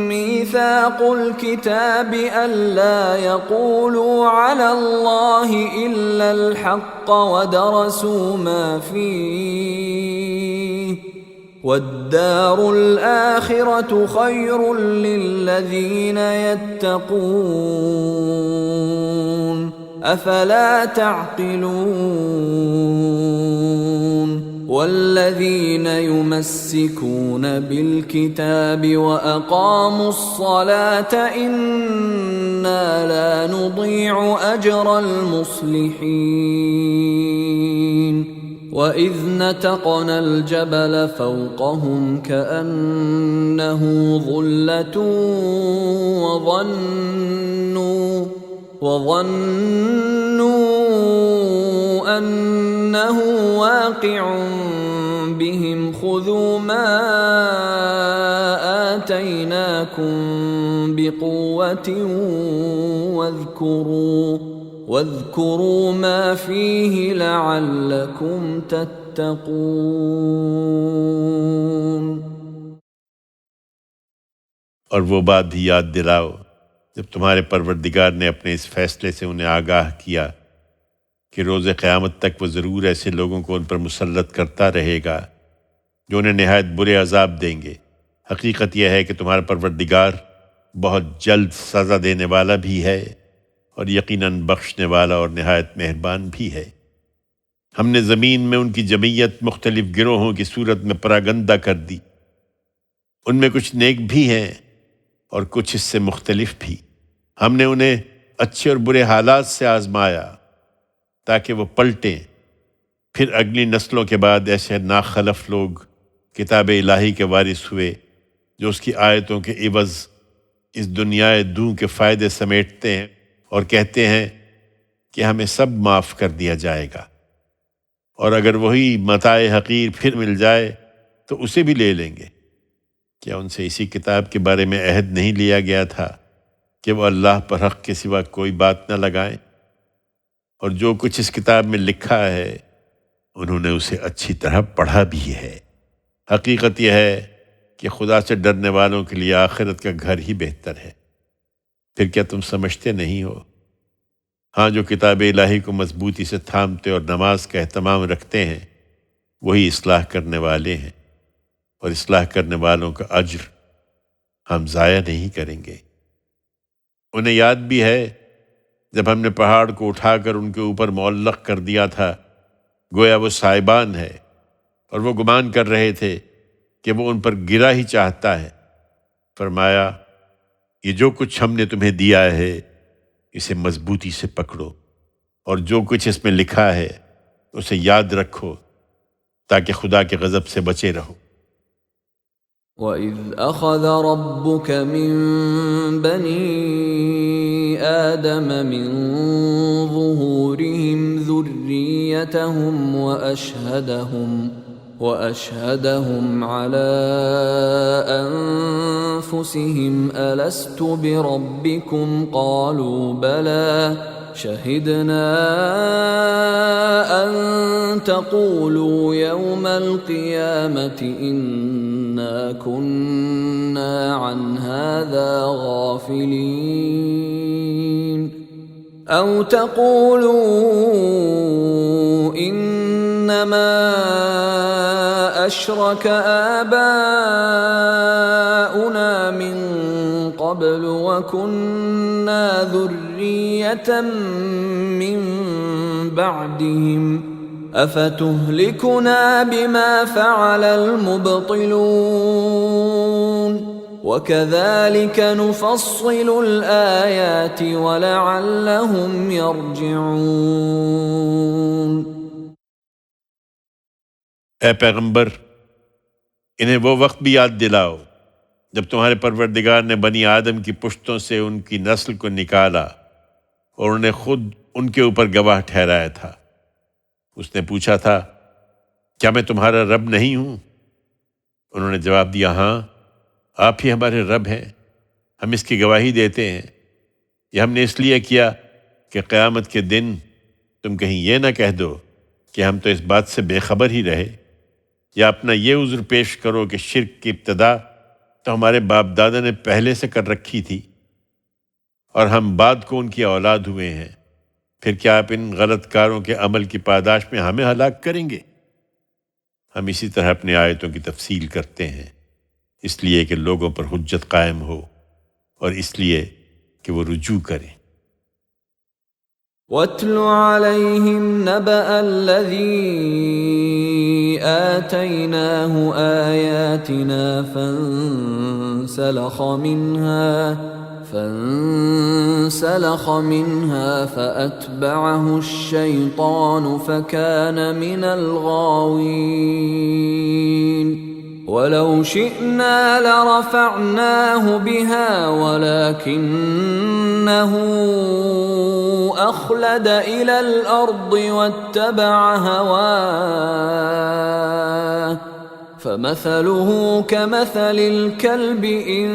ميثاق الكتاب ألا يقولوا على الله إلا الحق ودرسوا ما فيه والدار الآخرة خير للذين يتقون افلا تعقلون والذين يمسكون بالكتاب واقاموا الصلاة انا لا نضيع اجر المصلحين وإذ نتقنا الجبل فوقهم كأنه ظلة وظنوا أنه واقع بهم خذوا ما آتيناكم بقوة واذكروا ما فيه لعلكم تتقون۔ اور وہ بات بھی یاد دلاؤ جب تمہارے پروردگار نے اپنے اس فیصلے سے انہیں آگاہ کیا کہ روز قیامت تک وہ ضرور ایسے لوگوں کو ان پر مسلط کرتا رہے گا جو انہیں نہایت برے عذاب دیں گے۔ حقیقت یہ ہے کہ تمہارا پروردگار بہت جلد سزا دینے والا بھی ہے اور یقیناً بخشنے والا اور نہایت مہربان بھی ہے۔ ہم نے زمین میں ان کی جمعیت مختلف گروہوں کی صورت میں پراگندہ کر دی، ان میں کچھ نیک بھی ہیں اور کچھ اس سے مختلف بھی۔ ہم نے انہیں اچھے اور برے حالات سے آزمایا تاکہ وہ پلٹیں، پھر اگلی نسلوں کے بعد ایسے ناخلف لوگ کتاب الہی کے وارث ہوئے جو اس کی آیتوں کے عوض اس دنیا دوں کے فائدے سمیٹتے ہیں اور کہتے ہیں کہ ہمیں سب معاف کر دیا جائے گا، اور اگر وہی متاع حقیر پھر مل جائے تو اسے بھی لے لیں گے۔ کیا ان سے اسی کتاب کے بارے میں عہد نہیں لیا گیا تھا کہ وہ اللہ پر حق کے سوا کوئی بات نہ لگائیں؟ اور جو کچھ اس کتاب میں لکھا ہے انہوں نے اسے اچھی طرح پڑھا بھی ہے۔ حقیقت یہ ہے کہ خدا سے ڈرنے والوں کے لیے آخرت کا گھر ہی بہتر ہے۔ پھر کیا تم سمجھتے نہیں ہو؟ ہاں، جو کتاب الہی کو مضبوطی سے تھامتے اور نماز کا اہتمام رکھتے ہیں وہی اصلاح کرنے والے ہیں، اور اصلاح کرنے والوں کا اجر ہم ضائع نہیں کریں گے۔ انہیں یاد بھی ہے جب ہم نے پہاڑ کو اٹھا کر ان کے اوپر معلق کر دیا تھا گویا وہ سائبان ہے، اور وہ گمان کر رہے تھے کہ وہ ان پر گرا ہی چاہتا ہے۔ فرمایا، یہ جو کچھ ہم نے تمہیں دیا ہے اسے مضبوطی سے پکڑو، اور جو کچھ اس میں لکھا ہے اسے یاد رکھو تاکہ خدا کے غضب سے بچے رہو۔ وَإِذْ أَخَذَ رَبُّكَ مِنْ بَنِي آدَمَ مِنْ ظُهُورِهِمْ ذُرِّيَّتَهُمْ وَأَشْهَدَهُمْ عَلَىٰ أَنفُسِهِمْ أَلَسْتُ بِرَبِّكُمْ قَالُوا بَلَىٰ شَهِدْنَا أَن تَقُولُوا يَوْمَ الْقِيَامَةِ إِنَّا كُنَّا عَنْ هَٰذَا غَافِلِينَ أَوْ تَقُولُوا إِنَّمَا أَشْرَكَ آبَاؤُنَا مِن قَبْلُ وَكُنَّا ذُرِّيَّةً مِّن بَعْدِهِمْ أَفَتُهْلِكُنَا بِمَا فَعَلَ الْمُبْطِلُونَ وَكَذَلِكَ نُفَصِّلُ الْآيَاتِ وَلَعَلَّهُمْ يَرْجِعُونَ۔ اے پیغمبر، انہیں وہ وقت بھی یاد دلاؤ جب تمہارے پروردگار نے بنی آدم کی پشتوں سے ان کی نسل کو نکالا اور انہیں خود ان کے اوپر گواہ ٹھہرایا تھا۔ اس نے پوچھا تھا، کیا میں تمہارا رب نہیں ہوں؟ انہوں نے جواب دیا، ہاں، آپ ہی ہمارے رب ہیں، ہم اس کی گواہی دیتے ہیں۔ یہ ہم نے اس لیے کیا کہ قیامت کے دن تم کہیں یہ نہ کہہ دو کہ ہم تو اس بات سے بے خبر ہی رہے، یا اپنا یہ عذر پیش کرو کہ شرک کی ابتدا تو ہمارے باپ دادا نے پہلے سے کر رکھی تھی اور ہم بعد کو ان کی اولاد ہوئے ہیں، پھر کیا آپ ان غلط کاروں کے عمل کی پاداش میں ہمیں ہلاک کریں گے؟ ہم اسی طرح اپنی آیتوں کی تفصیل کرتے ہیں، اس لیے کہ لوگوں پر حجت قائم ہو اور اس لیے کہ وہ رجوع کریں۔ واتل عليهم نبأ الذي آتيناه آياتنا فانسلخ منها فأتبعه الشيطان فكان من الغاوين ولو شئنا لرفعناه بها ولكنه أخلد إلى الأرض واتبع هواه فمثله كمثل الكلب إن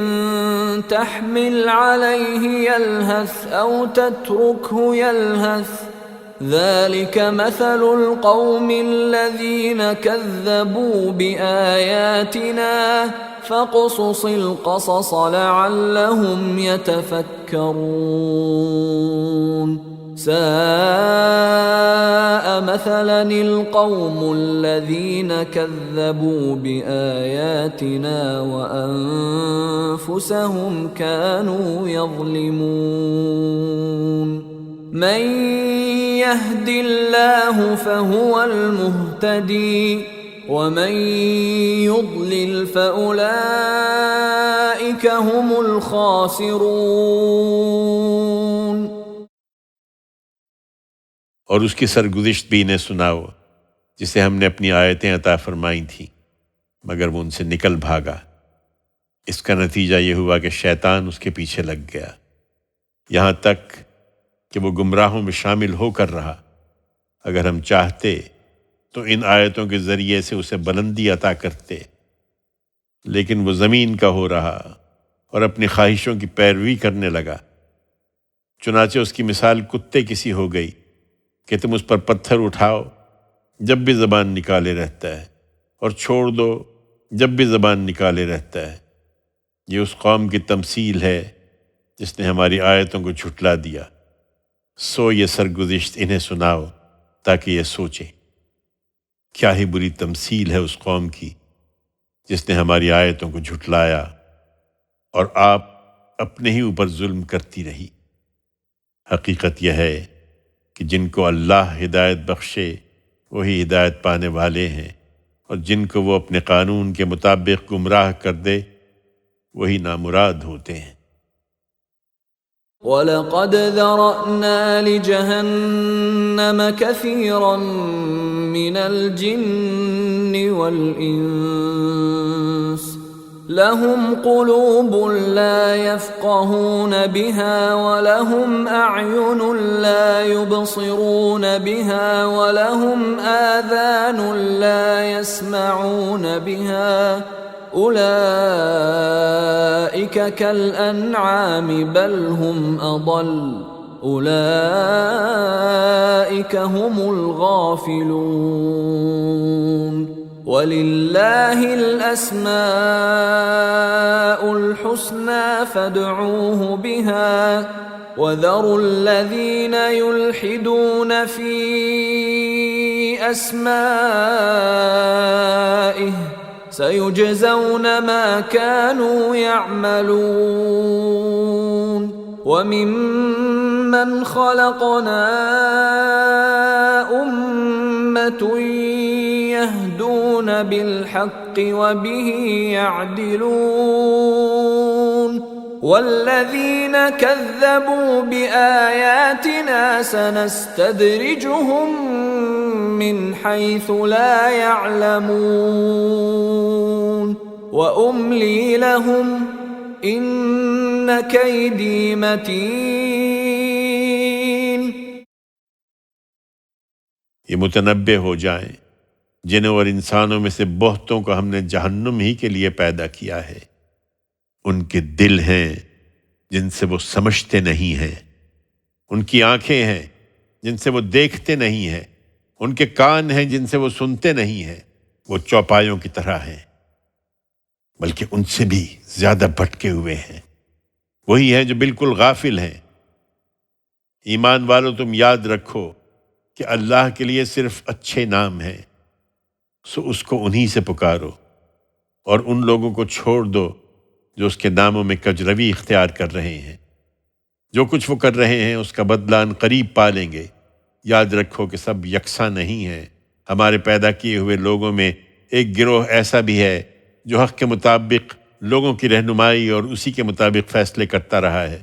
تحمل عليه يلهث أو تتركه يلهث ذلك مثل القوم الذين كذبوا بآياتنا فاقصص القصص لعلهم يتفكرون ساء مثلا القوم الذين كذبوا بآياتنا وأنفسهم كانوا يظلمون من يهد الله فهو المهتدي ومن يضلل فأولئك هم الخاسرون اور اس کی سرگزشت بھی انہیں سناؤ جسے ہم نے اپنی آیتیں عطا فرمائی تھیں مگر وہ ان سے نکل بھاگا۔ اس کا نتیجہ یہ ہوا کہ شیطان اس کے پیچھے لگ گیا یہاں تک کہ وہ گمراہوں میں شامل ہو کر رہا۔ اگر ہم چاہتے تو ان آیتوں کے ذریعے سے اسے بلندی عطا کرتے، لیکن وہ زمین کا ہو رہا اور اپنی خواہشوں کی پیروی کرنے لگا۔ چنانچہ اس کی مثال کتے کسی ہو گئی کہ تم اس پر پتھر اٹھاؤ جب بھی زبان نکالے رہتا ہے اور چھوڑ دو جب بھی زبان نکالے رہتا ہے۔ یہ اس قوم کی تمثیل ہے جس نے ہماری آیتوں کو جھٹلا دیا۔ سو یہ سرگزشت انہیں سناؤ تاکہ یہ سوچیں۔ کیا ہی بری تمثیل ہے اس قوم کی جس نے ہماری آیتوں کو جھٹلایا اور آپ اپنے ہی اوپر ظلم کرتی رہی۔ حقیقت یہ ہے کہ جن کو اللہ ہدایت بخشے وہی ہدایت پانے والے ہیں، اور جن کو وہ اپنے قانون کے مطابق گمراہ کر دے وہی نامراد ہوتے ہیں۔ وَلَقَدْ ذَرَأْنَا لِجَهَنَّمَ كَثِيرًا مِنَ الْجِنِّ وَالْإِنسِ لَهُمْ قُلُوبٌ لَا يَفْقَهُونَ بِهَا وَلَهُمْ أَعْيُنٌ لَا يُبْصِرُونَ بِهَا وَلَهُمْ آذَانٌ لَا يَسْمَعُونَ بِهَا أولئك كالأنعام بل هم أضل أولئك هم الغافلون ولله الأسماء الحسنى فادعوه بها وذروا الذين يلحدون في أسمائه سيجزون ما كانوا يعملون وممن خلقنا أمة يهدون بالحق وبه يعدلون والذين كذبوا بآياتنا سنستدرجهم من حيث لا يعلمون وأملي لهم إن كيدي متين۔ یہ متنبع ہو جائیں جنوں اور انسانوں میں سے بہتوں کو ہم نے جہنم ہی کے لیے پیدا کیا ہے۔ ان کے دل ہیں جن سے وہ سمجھتے نہیں ہیں، ان کی آنکھیں ہیں جن سے وہ دیکھتے نہیں ہیں، ان کے کان ہیں جن سے وہ سنتے نہیں ہیں۔ وہ چوپایوں کی طرح ہیں بلکہ ان سے بھی زیادہ بھٹکے ہوئے ہیں۔ وہی ہیں جو بالکل غافل ہیں۔ ایمان والو تم یاد رکھو کہ اللہ کے لیے صرف اچھے نام ہیں، سو اس کو انہی سے پکارو، اور ان لوگوں کو چھوڑ دو جو اس کے ناموں میں کجروی اختیار کر رہے ہیں، جو کچھ وہ کر رہے ہیں اس کا بدلہ ان قریب پا لیں گے۔ یاد رکھو کہ سب یکساں نہیں ہیں۔ ہمارے پیدا کیے ہوئے لوگوں میں ایک گروہ ایسا بھی ہے جو حق کے مطابق لوگوں کی رہنمائی اور اسی کے مطابق فیصلے کرتا رہا ہے۔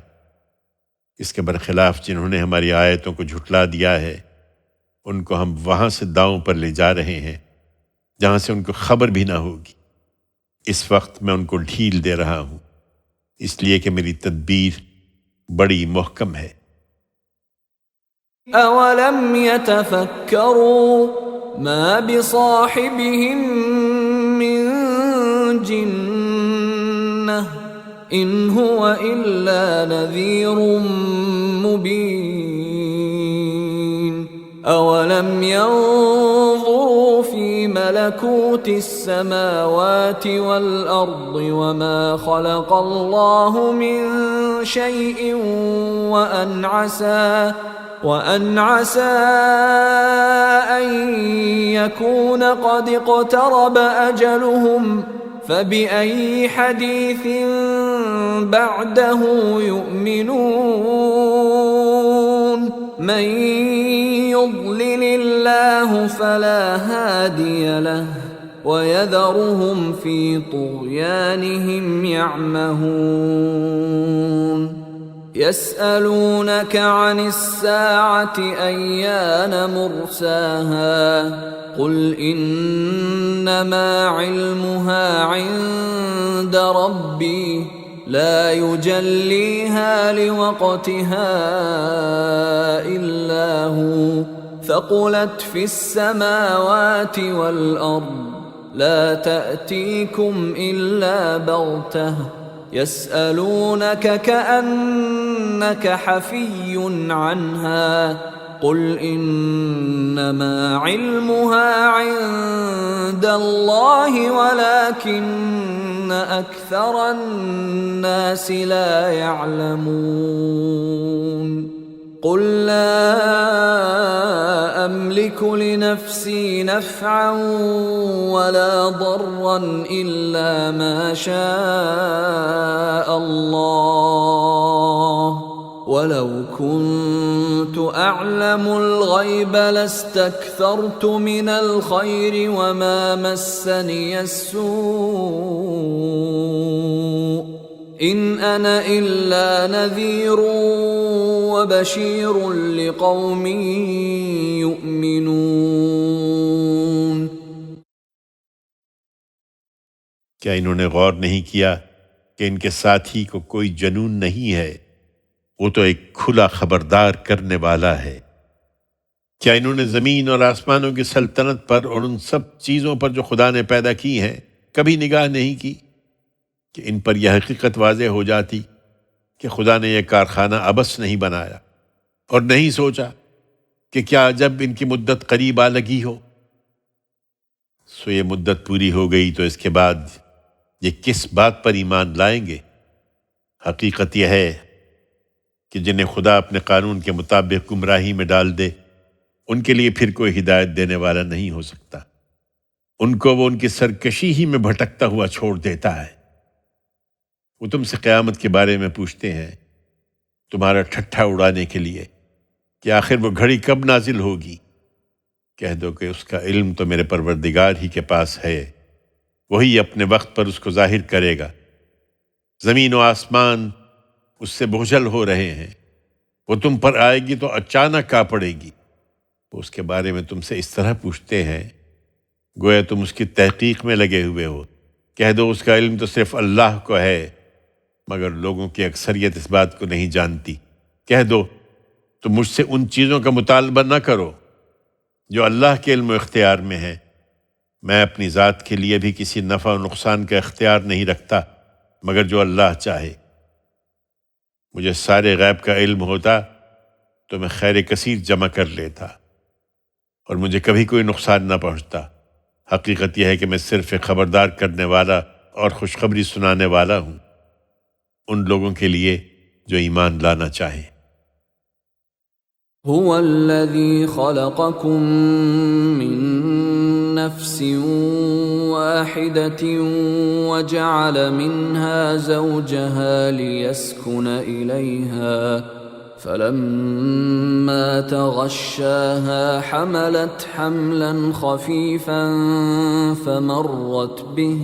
اس کے برخلاف جنہوں نے ہماری آیتوں کو جھٹلا دیا ہے، ان کو ہم وہاں سے داؤں پر لے جا رہے ہیں جہاں سے ان کو خبر بھی نہ ہوگی۔ اس وقت میں ان کو ڈھیل دے رہا ہوں، اس لیے کہ میری تدبیر بڑی محکم ہے۔ أَوَلَمْ يَتَفَكَّرُوا مَا بِصَاحِبِهِم مِّن جِنَّةٍ إِنْ هُوَ إِلَّا نَذِيرٌ مُّبِينٌ أَوَلَمْ يَنظُرُوا فِي مَلَكُوتِ السَّمَاوَاتِ وَالْأَرْضِ وَمَا خَلَقَ اللَّهُ مِن شَيْءٍ وأن عسى أن يكون قد اقترب أجلهم فبأي حديث بعده يؤمنون من يضلل الله فلا هادي له ويذرهم في طغيانهم يعمهون يسألونك عن الساعة أيان مرساها قل إنما علمها عند ربي لا يجليها لوقتها إلا هو ثقلت في السماوات والأرض لا تأتيكم إلا بغتة يسألونك كأنك حفي عنها قل إنما علمها عند الله ولكن أكثر الناس لا يعلمون قل لا أملك لنفسي نفعا ولا ضرا إلا ما شاء الله ولو كنت أعلم الغيب لاستكثرت من الخير وما مسني السوء إن أنا إلا نذير وبشير لقوم يؤمنون۔ کیا انہوں نے غور نہیں کیا کہ ان کے ساتھی کو کوئی جنون نہیں ہے؟ وہ تو ایک کھلا خبردار کرنے والا ہے۔ کیا انہوں نے زمین اور آسمانوں کی سلطنت پر اور ان سب چیزوں پر جو خدا نے پیدا کی ہیں کبھی نگاہ نہیں کی کہ ان پر یہ حقیقت واضح ہو جاتی کہ خدا نے یہ کارخانہ ابس نہیں بنایا، اور نہیں سوچا کہ کیا جب ان کی مدت قریب آ لگی ہو سو یہ مدت پوری ہو گئی تو اس کے بعد یہ کس بات پر ایمان لائیں گے؟ حقیقت یہ ہے کہ جنہیں خدا اپنے قانون کے مطابق گمراہی میں ڈال دے ان کے لیے پھر کوئی ہدایت دینے والا نہیں ہو سکتا۔ ان کو وہ ان کی سرکشی ہی میں بھٹکتا ہوا چھوڑ دیتا ہے۔ وہ تم سے قیامت کے بارے میں پوچھتے ہیں تمہارا ٹھٹھا اڑانے کے لیے کہ آخر وہ گھڑی کب نازل ہوگی۔ کہہ دو کہ اس کا علم تو میرے پروردگار ہی کے پاس ہے، وہی اپنے وقت پر اس کو ظاہر کرے گا۔ زمین و آسمان اس سے بوجھل ہو رہے ہیں، وہ تم پر آئے گی تو اچانک آ پڑے گی۔ وہ اس کے بارے میں تم سے اس طرح پوچھتے ہیں گویا تم اس کی تحقیق میں لگے ہوئے ہو۔ کہہ دو اس کا علم تو صرف اللہ کو ہے، مگر لوگوں کی اکثریت اس بات کو نہیں جانتی۔ کہہ دو تم مجھ سے ان چیزوں کا مطالبہ نہ کرو جو اللہ کے علم و اختیار میں ہے۔ میں اپنی ذات کے لیے بھی کسی نفع و نقصان کا اختیار نہیں رکھتا مگر جو اللہ چاہے۔ مجھے سارے غیب کا علم ہوتا تو میں خیر کثیر جمع کر لیتا اور مجھے کبھی کوئی نقصان نہ پہنچتا۔ حقیقت یہ ہے کہ میں صرف ایک خبردار کرنے والا اور خوشخبری سنانے والا ہوں ان لوگوں کے لیے جو ایمان لانا چاہیں۔ هو الذي خلقكم من نفس واحدة وجعل منها زوجها ليسكن إليها فلما تغشاها حملت حملا خفيفا فمرت به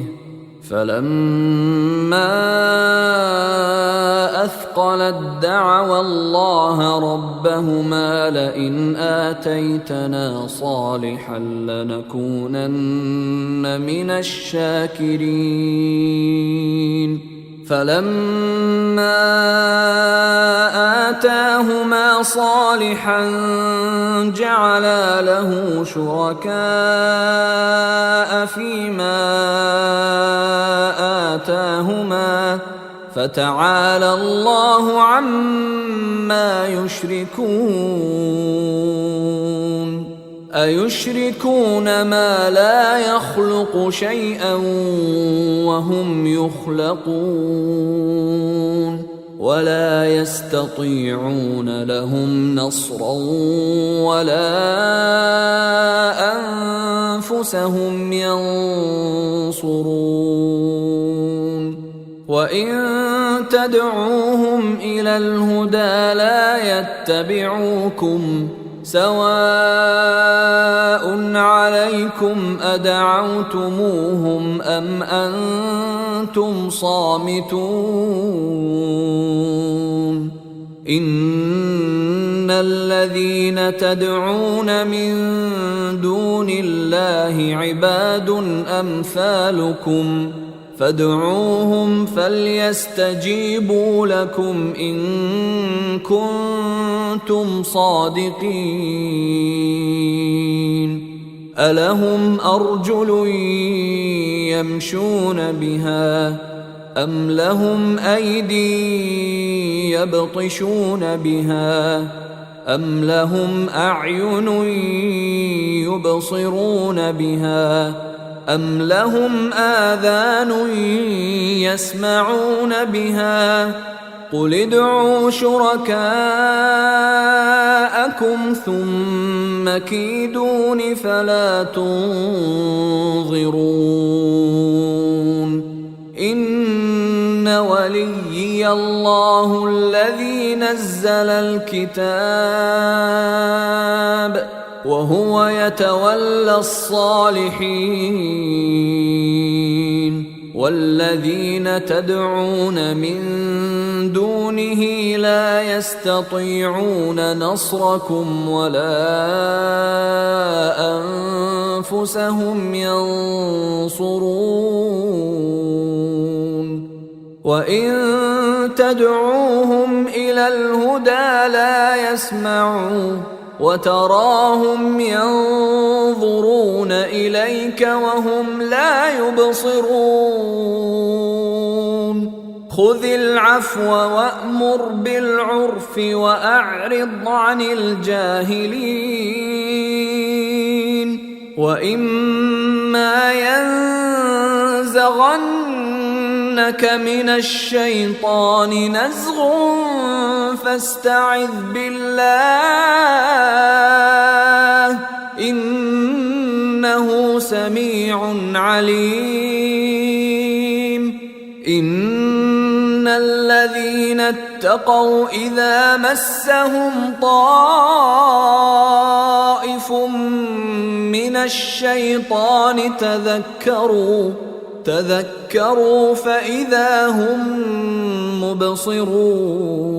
فلما أثقلت دعوا الله ربهما لئن آتيتنا صالحا لنكونن من الشاكرين فلما آتاهما صالحا جعلا له شركاء فيما آتاهما فتعالى الله عما يشركون أيشركون ما لا يخلق شيئا وهم يخلقون ولا يستطيعون لهم نصرا ولا أنفسهم ينصرون وإن تدعوهم إلى الهدى لا يتبعوكم سواء عليكم أدعوتموهم أم أنتم صامتون إن الذين تدعون من دون الله عباد أمثالكم فادعوهم فليستجيبوا لكم إن كنتم صادقين ألهم أرجل يمشون بها أم لهم أيدي يبطشون بها أم لهم أعين يبصرون بها أم لهم آذان يسمعون بها قل ادعوا شركاءكم ثم كيدون فلا تنظرون إن وليي الله الذي نزل الكتاب وهو يتولى الصالحين والذين تدعون من دونه لا يستطيعون نصركم ولا أنفسهم ينصرون وإن تدعوهم إلى الهدى لا يسمعوا وتراهم ينظرون إليك وهم لا يبصرون خذ العفو وأمر بالعرف وأعرض عن الجاهلين وإما ينزغنك من الشيطان نزغ فاستعذ بالله إنه سميع عليم إن الذين اتقوا إذا مسهم طائف من الشيطان تذكروا فإذا هم مبصرون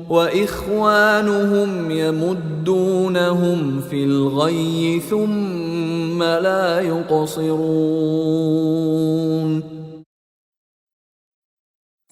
وإخوانهم يمدونهم في الغي ثم لا يقصرون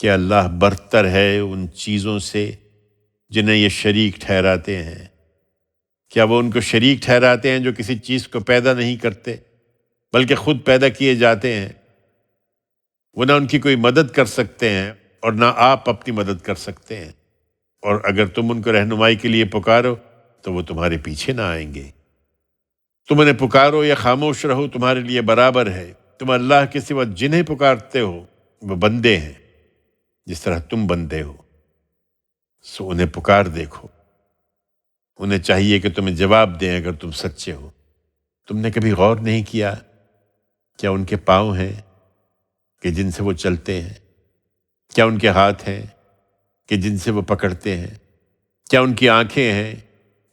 کہ اللہ برتر ہے ان چیزوں سے جنہیں یہ شریک ٹھہراتے ہیں۔ کیا وہ ان کو شریک ٹھہراتے ہیں جو کسی چیز کو پیدا نہیں کرتے بلکہ خود پیدا کیے جاتے ہیں؟ وہ نہ ان کی کوئی مدد کر سکتے ہیں اور نہ آپ اپنی مدد کر سکتے ہیں، اور اگر تم ان کو رہنمائی کے لیے پکارو تو وہ تمہارے پیچھے نہ آئیں گے۔ تم انہیں پکارو یا خاموش رہو تمہارے لیے برابر ہے۔ تم اللہ کے سوا جنہیں پکارتے ہو وہ بندے ہیں جس طرح تم بندے ہو، سو انہیں پکار دیکھو۔ انہیں چاہیے کہ تمہیں جواب دیں اگر تم سچے ہو۔ تم نے کبھی غور نہیں کیا کیا ان کے پاؤں ہیں کہ جن سے وہ چلتے ہیں؟ کیا ان کے ہاتھ ہیں کہ جن سے وہ پکڑتے ہیں؟ کیا ان کی آنکھیں ہیں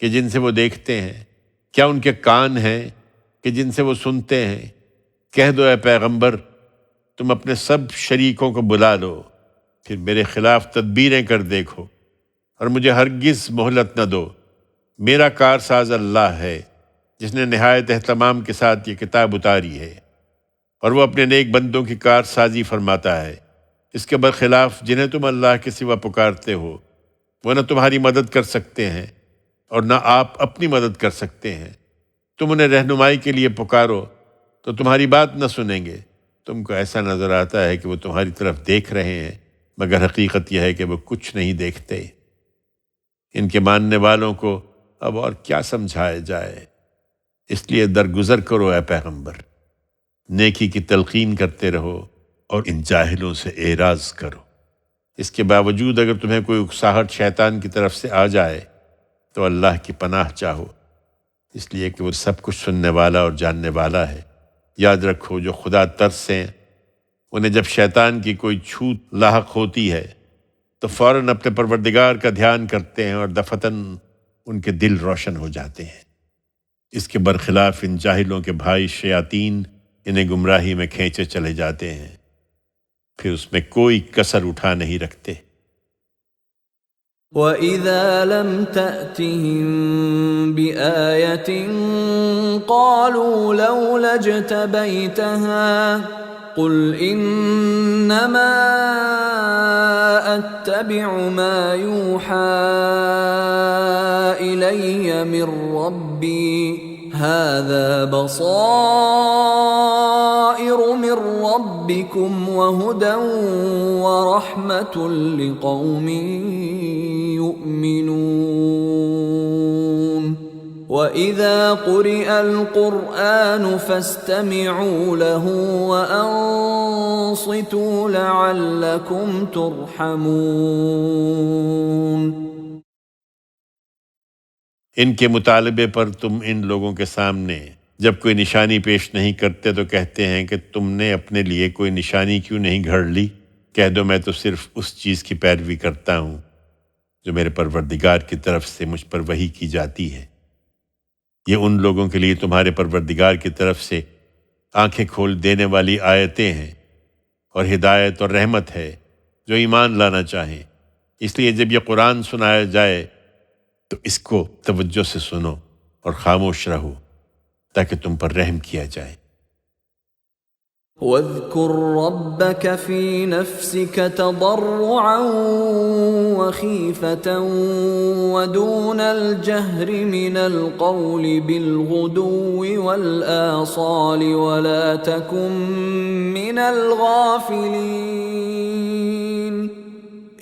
کہ جن سے وہ دیکھتے ہیں؟ کیا ان کے کان ہیں کہ جن سے وہ سنتے ہیں؟ کہہ دو اے پیغمبر، تم اپنے سب شریکوں کو بلا لو، پھر میرے خلاف تدبیریں کر دیکھو اور مجھے ہرگز مہلت نہ دو۔ میرا کارساز اللہ ہے جس نے نہایت اہتمام کے ساتھ یہ کتاب اتاری ہے، اور وہ اپنے نیک بندوں کی کارسازی فرماتا ہے۔ اس کے برخلاف جنہیں تم اللہ کے سوا پکارتے ہو وہ نہ تمہاری مدد کر سکتے ہیں اور نہ آپ اپنی مدد کر سکتے ہیں۔ تم انہیں رہنمائی کے لیے پکارو تو تمہاری بات نہ سنیں گے۔ تم کو ایسا نظر آتا ہے کہ وہ تمہاری طرف دیکھ رہے ہیں، مگر حقیقت یہ ہے کہ وہ کچھ نہیں دیکھتے۔ ان کے ماننے والوں کو اب اور کیا سمجھایا جائے، اس لیے درگزر کرو اے پیغمبر، نیکی کی تلقین کرتے رہو اور ان جاہلوں سے اعراض کرو۔ اس کے باوجود اگر تمہیں کوئی اکساہٹ شیطان کی طرف سے آ جائے تو اللہ کی پناہ چاہو، اس لیے کہ وہ سب کچھ سننے والا اور جاننے والا ہے۔ یاد رکھو جو خدا ترسیں انہیں جب شیطان کی کوئی چھوٹ لاحق ہوتی ہے تو فوراً اپنے پروردگار کا دھیان کرتے ہیں اور دفتن ان کے دل روشن ہو جاتے ہیں۔ اس کے برخلاف ان جاہلوں کے بھائی شیاطین انہیں گمراہی میں کھینچے چلے جاتے ہیں، پھر اس میں کوئی کسر اٹھا نہیں رکھتے۔ وَإِذَا لَمْ تَأْتِهِمْ بِآيَةٍ قَالُوا لَوْلَا اجْتَبَيْتَهَا قُلْ إِنَّمَا أَتَّبِعُ مَا يُوحَى إِلَيَّ مِنْ رَبِّي هَذَا بَصَائِرُ مِنْ رَبِّكُمْ وَهُدًى وَرَحْمَةٌ لِقَوْمٍ يُؤْمِنُونَ وَإِذَا قُرِئَ الْقُرْآنُ فَاسْتَمِعُوا لَهُ وَأَنصِتُوا لَعَلَّكُمْ تُرْحَمُونَ۔ ان کے مطالبے پر تم ان لوگوں کے سامنے جب کوئی نشانی پیش نہیں کرتے تو کہتے ہیں کہ تم نے اپنے لیے کوئی نشانی کیوں نہیں گھڑ لی؟ کہہ دو میں تو صرف اس چیز کی پیروی کرتا ہوں جو میرے پروردگار کی طرف سے مجھ پر وحی کی جاتی ہے۔ یہ ان لوگوں کے لیے تمہارے پروردگار کی طرف سے آنکھیں کھول دینے والی آیتیں ہیں اور ہدایت اور رحمت ہے جو ایمان لانا چاہیں۔ اس لیے جب یہ قرآن سنایا جائے تو اس کو توجہ سے سنو اور خاموش رہو تاکہ تم پر رحم کیا جائے۔ وَاذْكُرْ رَبَّكَ فِي نَفْسِكَ تَضَرُّعًا وَخِيفَةً وَدُونَ الْجَهْرِ مِنَ الْقَوْلِ بِالْغُدُوِّ وَالْآصَالِ وَلَا تَكُن مِّنَ الْغَافِلِينَ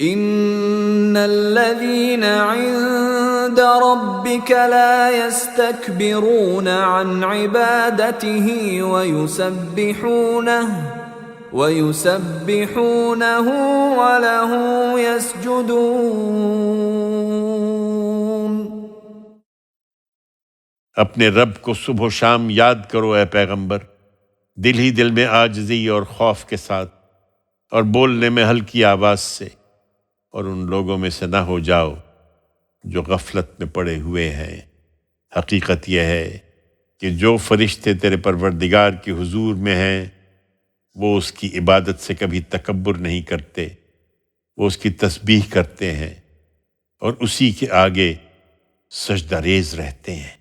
إِنَّ الَّذِينَ عِندَ رَبِّكَ لَا يَسْتَكْبِرُونَ عَنْ عِبَادَتِهِ وَيُسَبِّحُونَهُ وَلَهُ يَسْجُدُونَ۔ اپنے رب کو صبح و شام یاد کرو اے پیغمبر، دل ہی دل میں عاجزی اور خوف کے ساتھ، اور بولنے میں ہلکی آواز سے، اور ان لوگوں میں سے نہ ہو جاؤ جو غفلت میں پڑے ہوئے ہیں۔ حقیقت یہ ہے کہ جو فرشتے تیرے پروردگار کے حضور میں ہیں وہ اس کی عبادت سے کبھی تکبر نہیں کرتے، وہ اس کی تسبیح کرتے ہیں اور اسی کے آگے سجدہ ریز رہتے ہیں۔